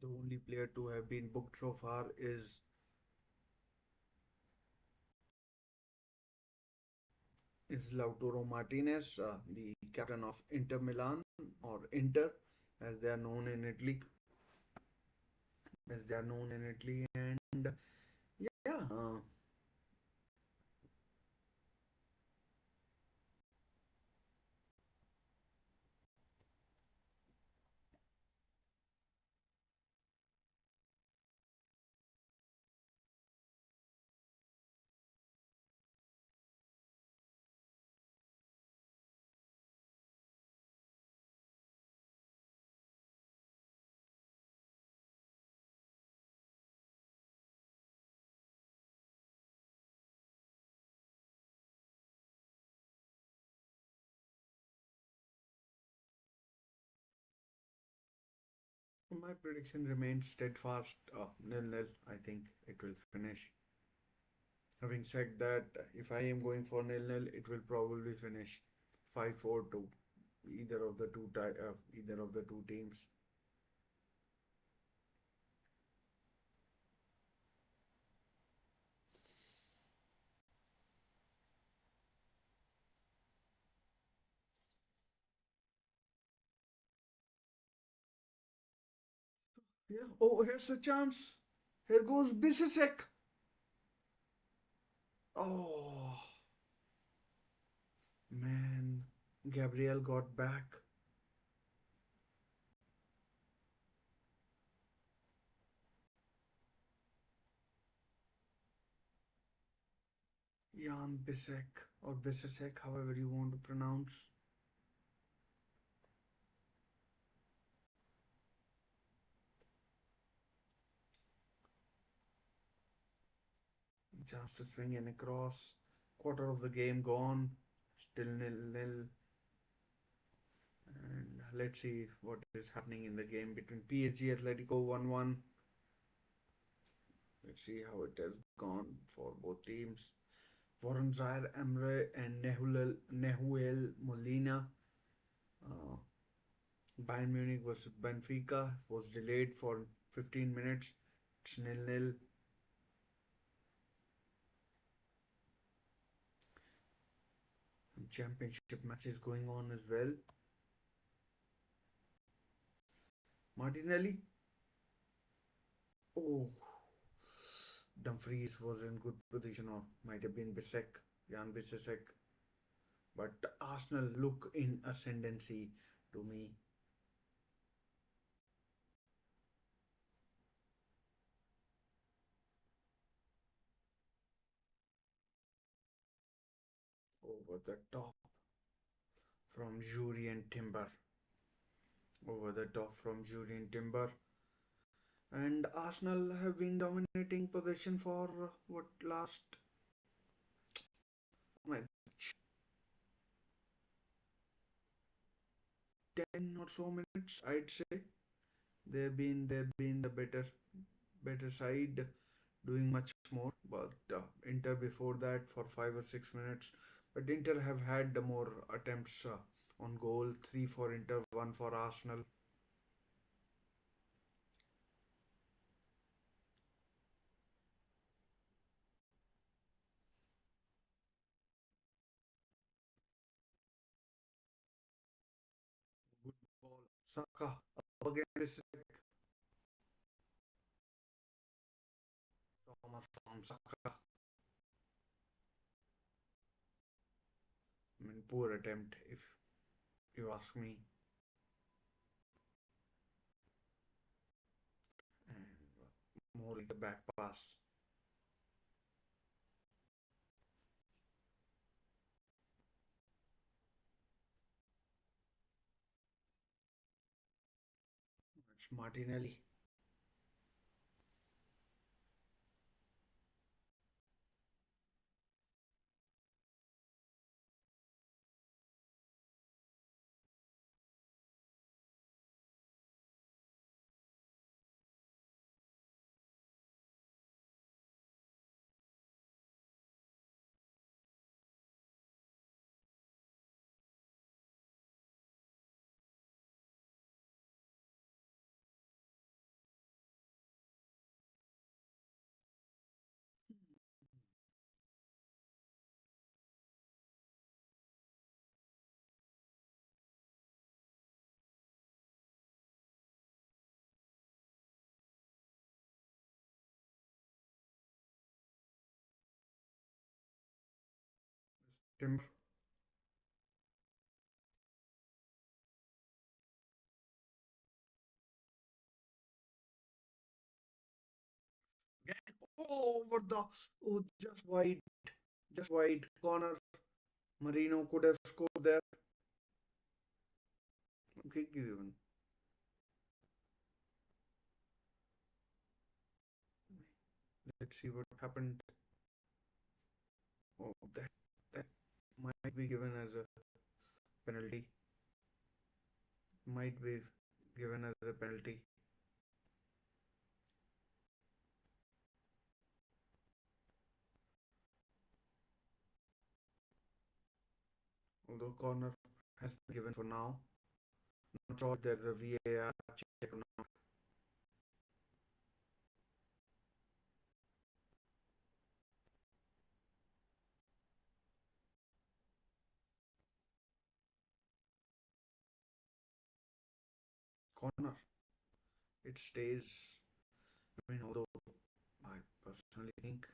The only player to have been booked so far is Lautaro Martinez, the captain of Inter Milan, or Inter as they are known in Italy, and yeah, my prediction remains steadfast, nil-nil. I think it will finish. Having said that, if I am going for nil-nil, it will probably finish 5-4 to either of the two teams. Yeah. Oh, here's a chance. Here goes Bisesek. Oh, man. Gabriel got back. Jan Bisek or Bisesek, however you want to pronounce. Chance to swing in across. Quarter of the game gone. Still nil-nil. And let's see what is happening in the game between PSG Atletico 1-1. Let's see how it has gone for both teams. Warren Zaire Emre and Nehuel Molina. Uh, Bayern Munich versus Benfica was delayed for 15 minutes. It's nil-nil. Championship matches going on as well. Martinelli. Oh, Dumfries was in good position, or might have been Bisek, Jan Bisek. But Arsenal look in ascendancy to me. Over the top from Jury and Timber. Over the top from Jury and Timber. And Arsenal have been dominating possession for what last my 10 or so minutes, I'd say. They've been the better side, doing much more. But Inter before that for 5 or 6 minutes. But Inter have had more attempts on goal. Three for Inter, one for Arsenal. Good ball. Saka up against Thomas from Saka. I mean, poor attempt if you ask me. And more like a back pass. It's Martinelli. Timber. Again, over the, oh, just wide corner. Marino could have scored there. Kick even. Let's see what happened. Oh, that might be given as a penalty. Might be given as a penalty. Although corner has been given for now. Not sure if there's a VAR check or not. Corner. It stays. I mean, although I personally think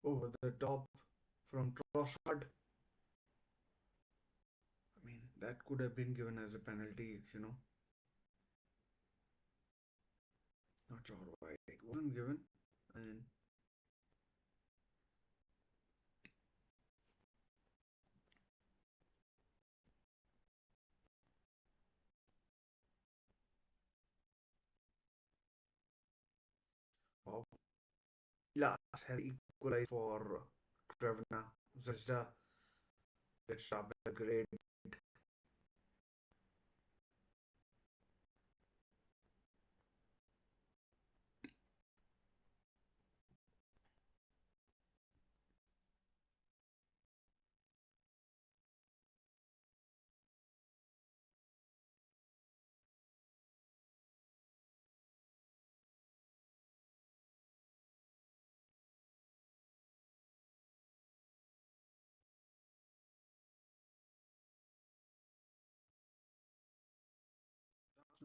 over the top from Trossard. I mean, that could have been given as a penalty. Not sure why it wasn't given. And wow, last has equalized for Krevna Zvezda. Let's start Belgrade.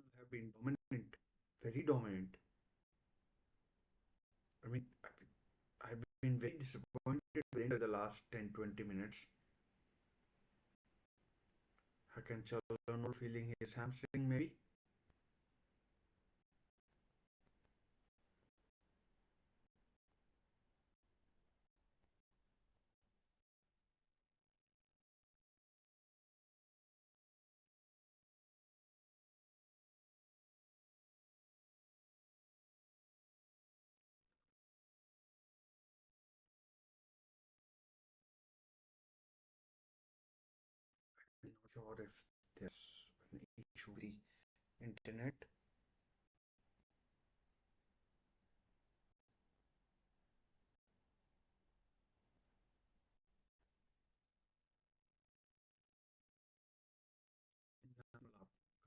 Arsenal have been dominant, very dominant. I mean, I've been very disappointed with Inter the last 10-20 minutes. Hakan Çalhanoğlu feeling his hamstring maybe. I'm not sure if there's an issue with the internet.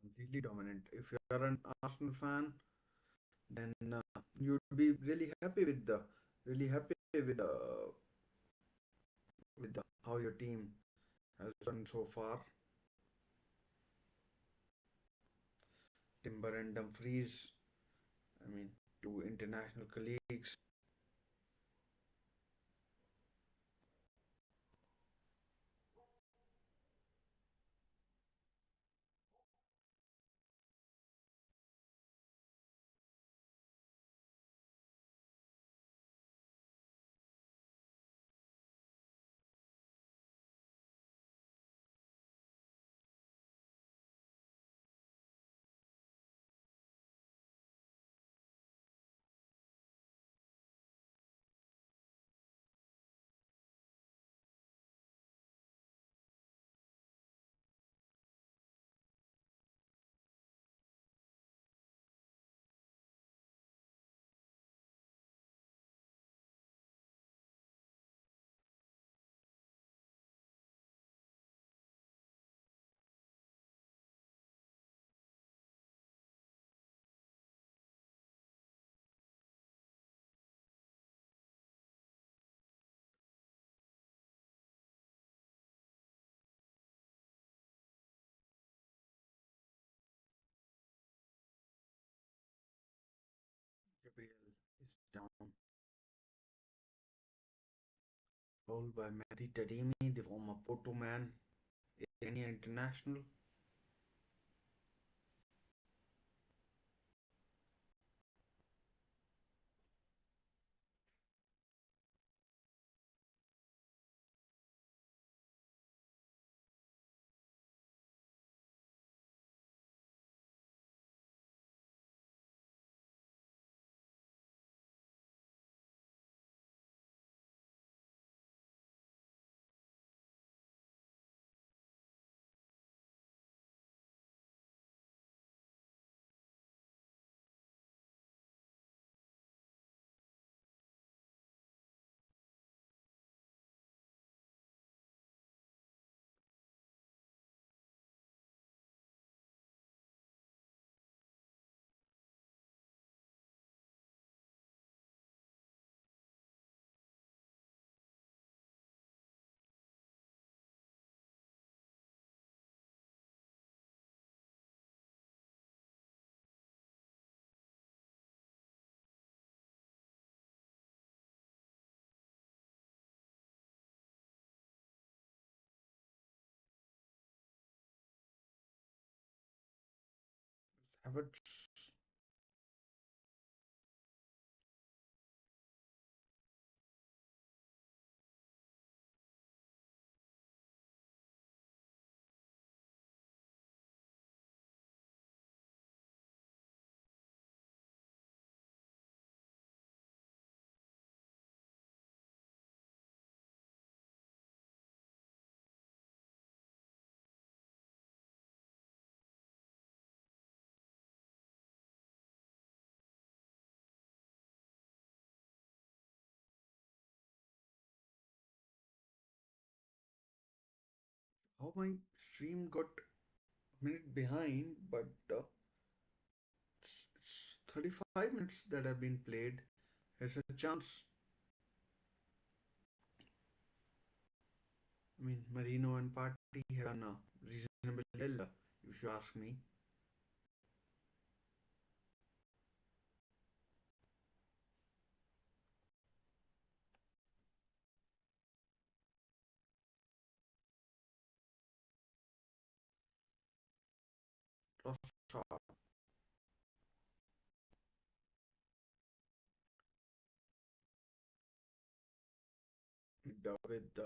Completely dominant. If you're an Arsenal fan, then you'd be really happy with how your team has done so far. Timber and Dumfries, I mean, two international colleagues. down. Goal by Mehdi Tadimi, the former Porto man, Iranian international. Havertz. How my stream got a minute behind, but it's 35 minutes that have been played. There's a chance. I mean, Marino and Party have done a reasonable well, if you ask me. Trossard with the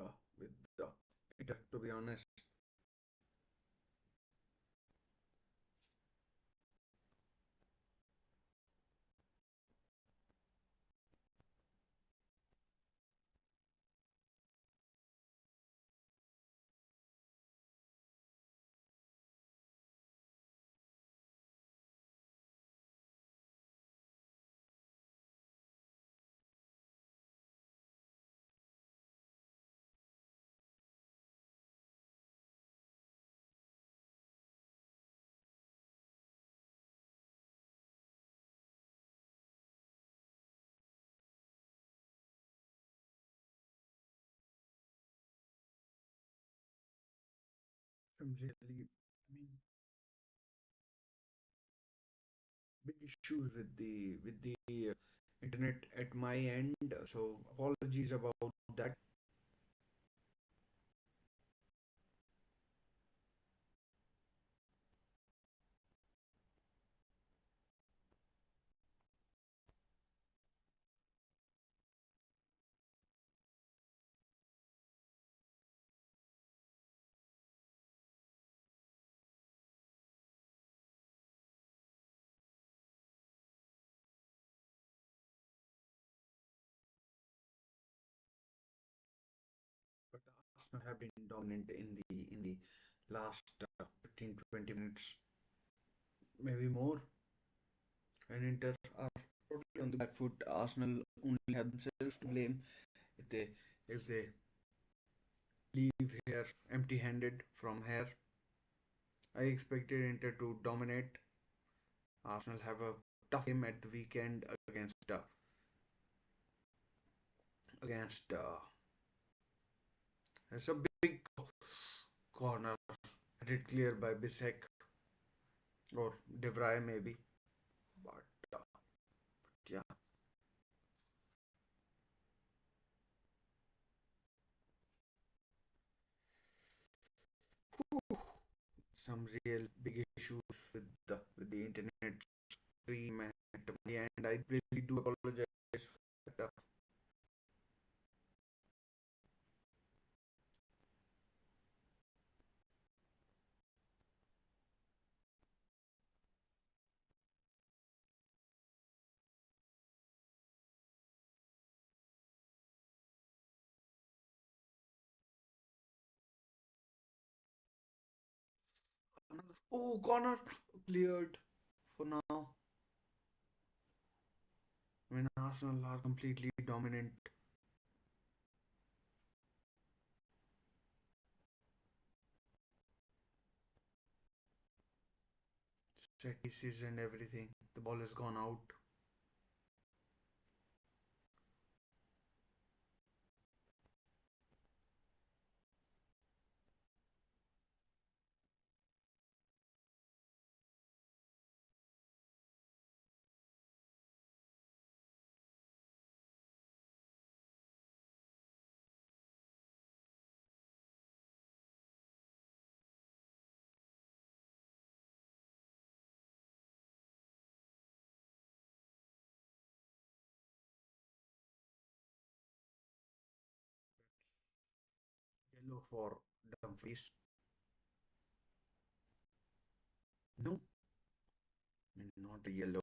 Inter, to be honest. I'm really, I mean, big issues with the internet at my end. So apologies about that. But Arsenal have been dominant in the last 15 to 20 minutes, maybe more. And Inter are totally on the back foot. Arsenal only have themselves to blame if they leave here empty-handed from here. I expected Inter to dominate. Arsenal have a tough game at the weekend against it's a big corner headed clear by Bisek or De Vrij maybe. But yeah, some real big issues with the internet stream and I really do apologize for that. Oh, corner cleared for now. I mean, Arsenal are completely dominant. Set pieces and everything. The ball has gone out. Yellow for Dumfries. No, I mean, not a yellow.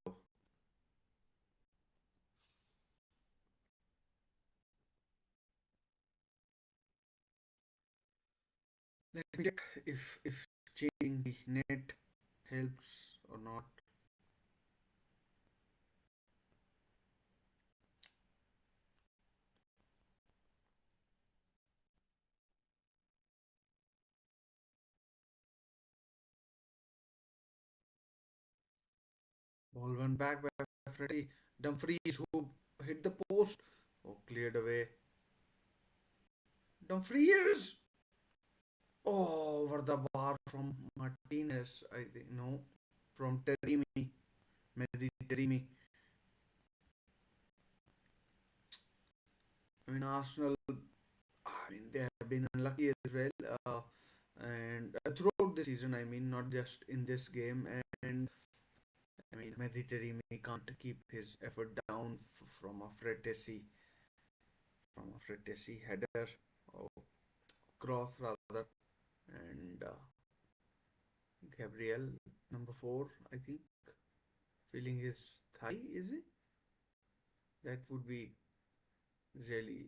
Let me check if changing the net helps or not. Ball went back by Freddie Dumfries, who hit the post. Oh, cleared away. Dumfries! Oh, over the bar from Martinez, I think. No, from Terimi. Mehdi Terimi. I mean, Arsenal, I mean, they have been unlucky as well. And throughout the season, I mean, not just in this game. And I mean, Mehdi Terimi can't keep his effort down from a Fretesi header or cross rather. And Gabriel, number four, I think, feeling his thigh, is it? That would be really,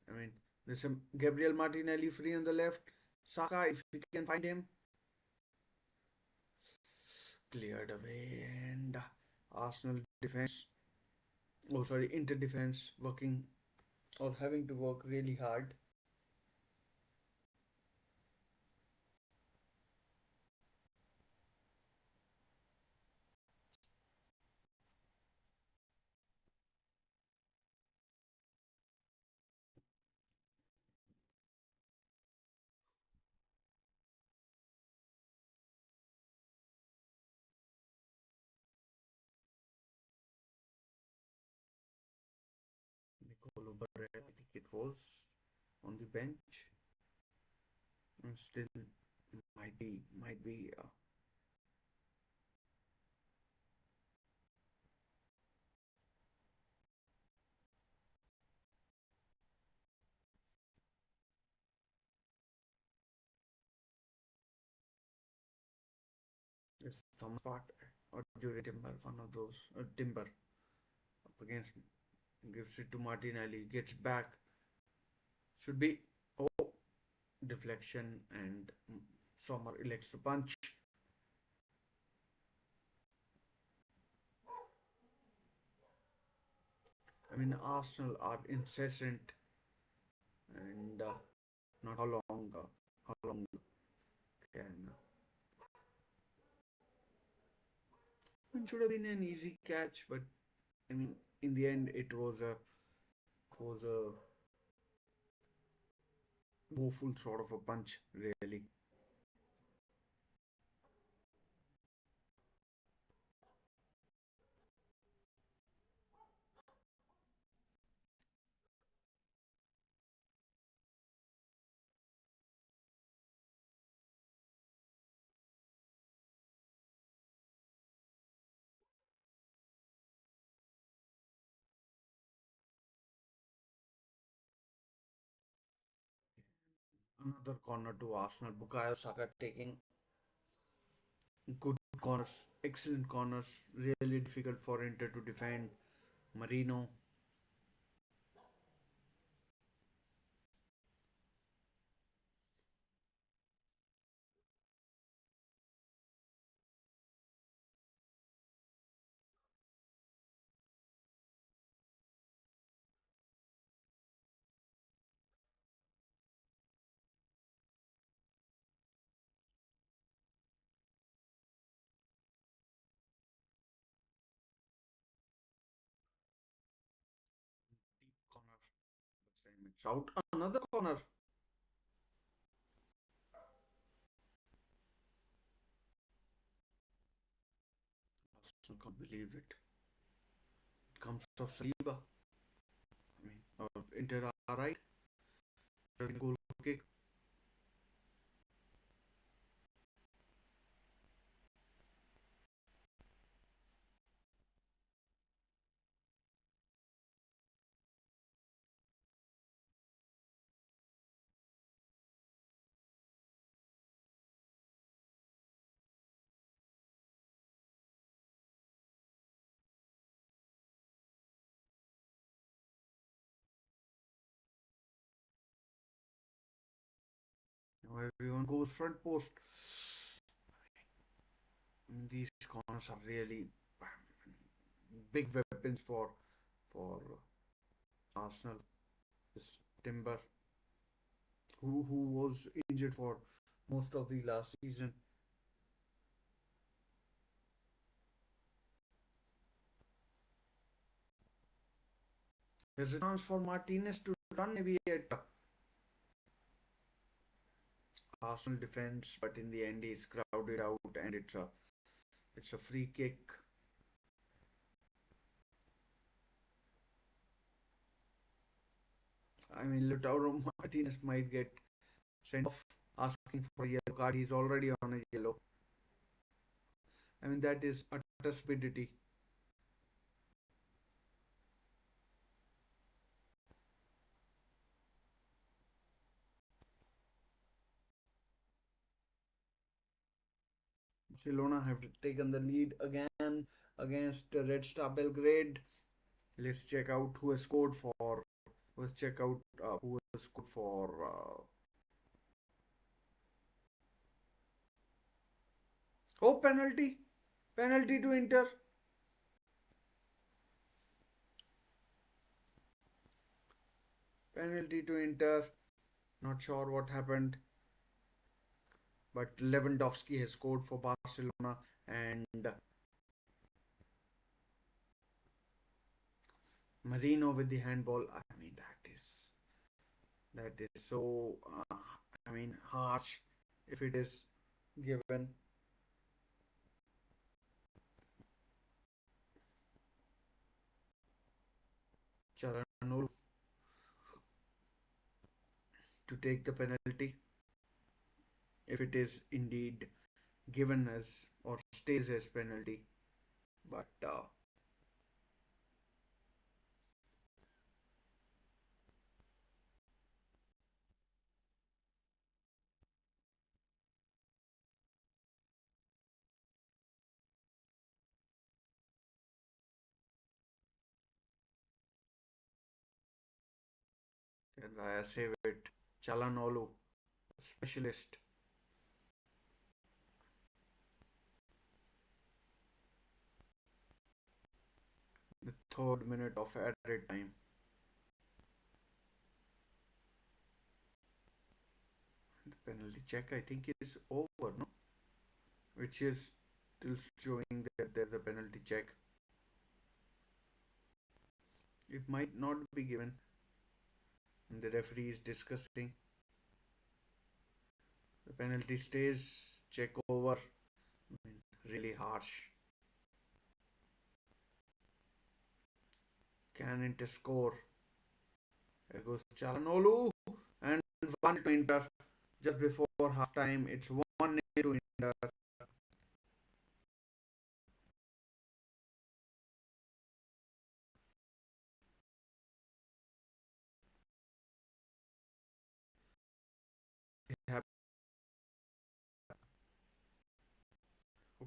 I mean, there's some Gabriel Martinelli free on the left. Saka, if we can find him, cleared away. And Arsenal defense, oh sorry, Inter defense working or having to work really hard. Nicolo Barella, I think it was on the bench, and still might be it's Thomas Partey or Julian Timber, one of those. Timber up against, gives it to Martinelli, gets back, should be, oh, deflection, and Sommer elects to punch. I mean, Arsenal are incessant, and not how long can. It should have been an easy catch, but I mean, in the end, it was a woeful sort of a punch, really. Another corner to Arsenal. Bukayo Saka taking good corners, excellent corners. Really difficult for Inter to defend. Marino. Deep corner. This time it's out. Another corner. Arsenal can't believe it. It comes off Saliba. I mean, Inter are right. Goal kick. Now everyone goes front post. These corners are really big weapons for Arsenal. This Timber, who was injured for most of the last season, there's a chance for Martinez to run maybe at Arsenal defense, but in the end he's crowded out, and it's a free kick. I mean, Lautaro Martinez might get sent off asking for a yellow card. He's already on a yellow. I mean, that is utter stupidity. Barcelona have taken the lead again against Red Star Belgrade. Let's check out who has scored for. Let's check out who has scored for. Oh, penalty! Penalty to Inter. Penalty to Inter. Not sure what happened, but Lewandowski has scored for Barcelona, and Marino with the handball. I mean, that is so. I mean, harsh if it is given. Chalanoglu to take the penalty if it is indeed given as or stays as penalty. But can Raya save it? Chalanoglu, specialist. The third minute of added time. The penalty check, I think, is over, no? Which is still showing that there's a penalty check. It might not be given. And the referee is discussing. The penalty stays. Check over. I mean, really harsh. Can Inter score? There goes Chalanoglu, and 1 to Inter. Just before half time, it's 1 to Inter.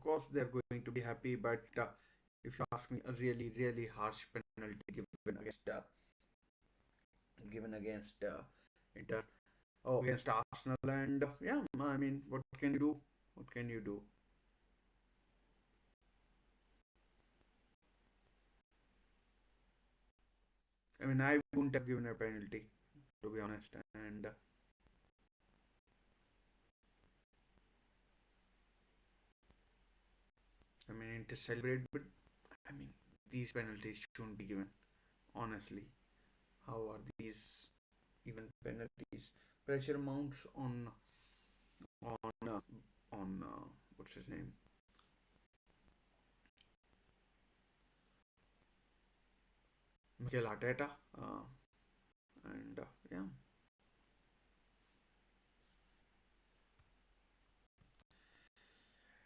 course they're going to be happy. But if you ask me, a really, really harsh penalty given against Inter, against Arsenal, and yeah, I mean, what can you do? What can you do? I mean, I wouldn't have given a penalty, to be honest. And I mean, Inter celebrate, but I mean, these penalties shouldn't be given. Honestly, how are these even penalties? Pressure mounts on what's his name? Mikel Arteta, and yeah,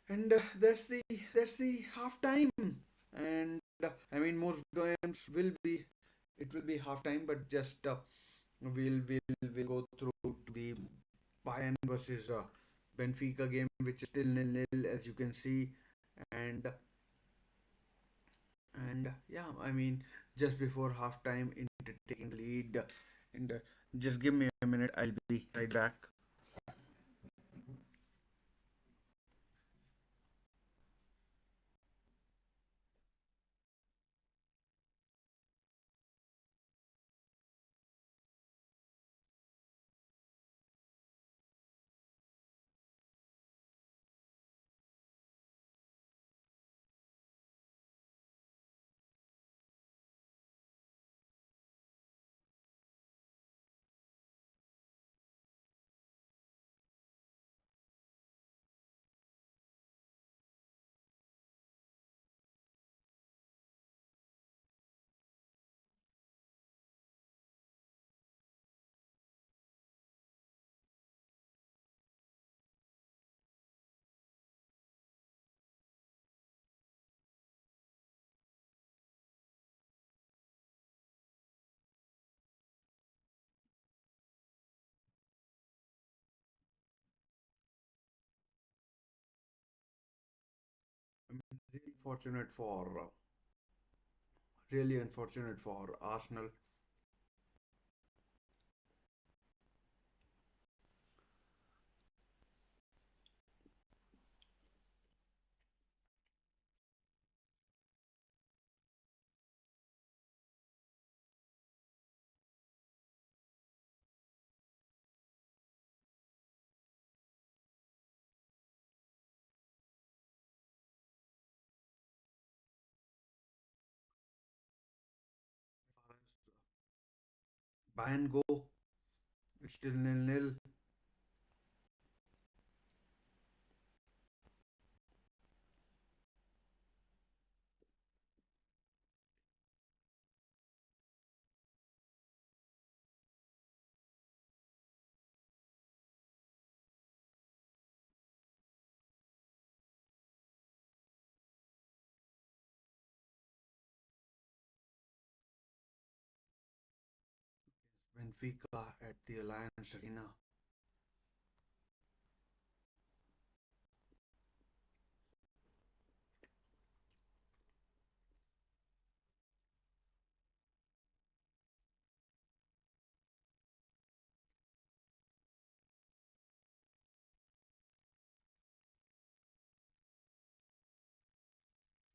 and that's the half time. And I mean, most games will be it will be half time, but just we'll go through to the Bayern versus Benfica game, which is still nil nil, as you can see. And and yeah, I mean, just before half time, Inter taking the lead. And just give me a minute, I'll be right back. I mean, really unfortunate for Arsenal. Bayern go, it's still nil nil. Benfica at the Alliance Arena.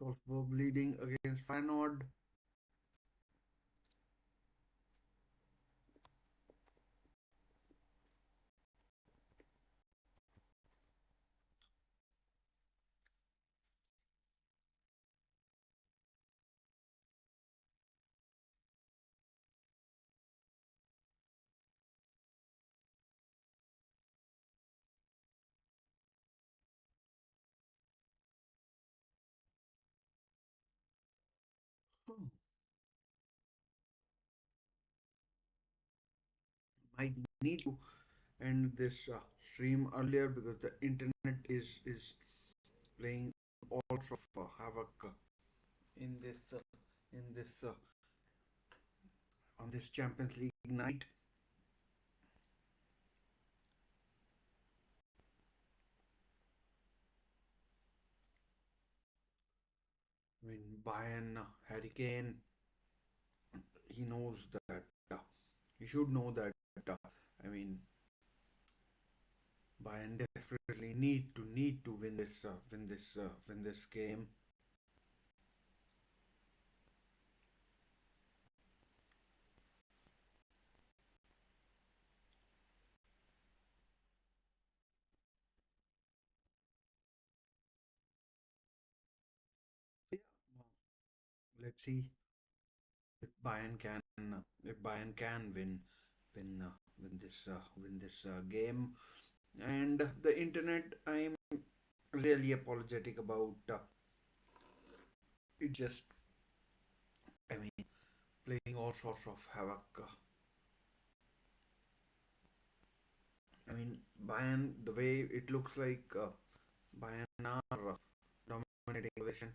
Wolfsburg leading against Feyenoord. Hmm. Might need to end this stream earlier because the internet is playing all sorts of havoc in this on this Champions League night. Bayern, Harry Kane, he knows that he should know that. Uh, I mean, Bayern desperately need to win this game. Yeah, let's see if Bayern can win this game. And the internet, I'm really apologetic about it. Just, I mean, playing all sorts of havoc. Bayern, the way it looks like, Bayern are dominating position.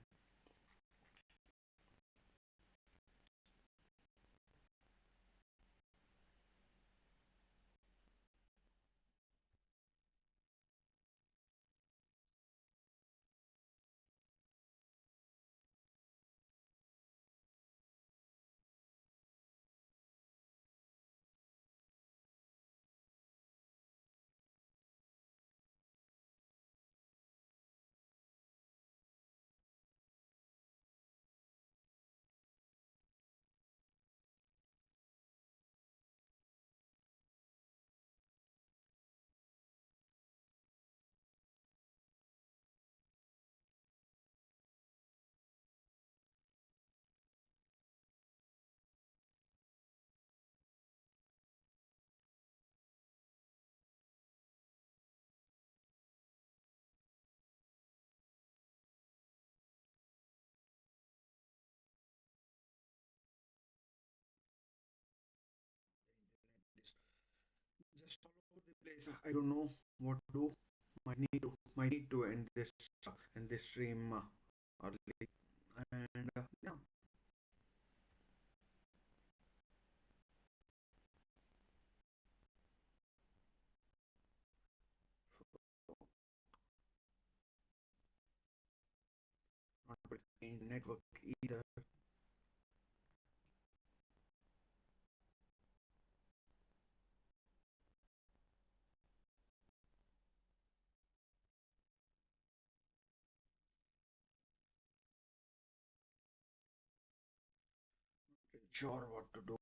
Just all over the place. I don't know what to do. Might need to end this stream early. And yeah, not able to change the network either. Sure what to do.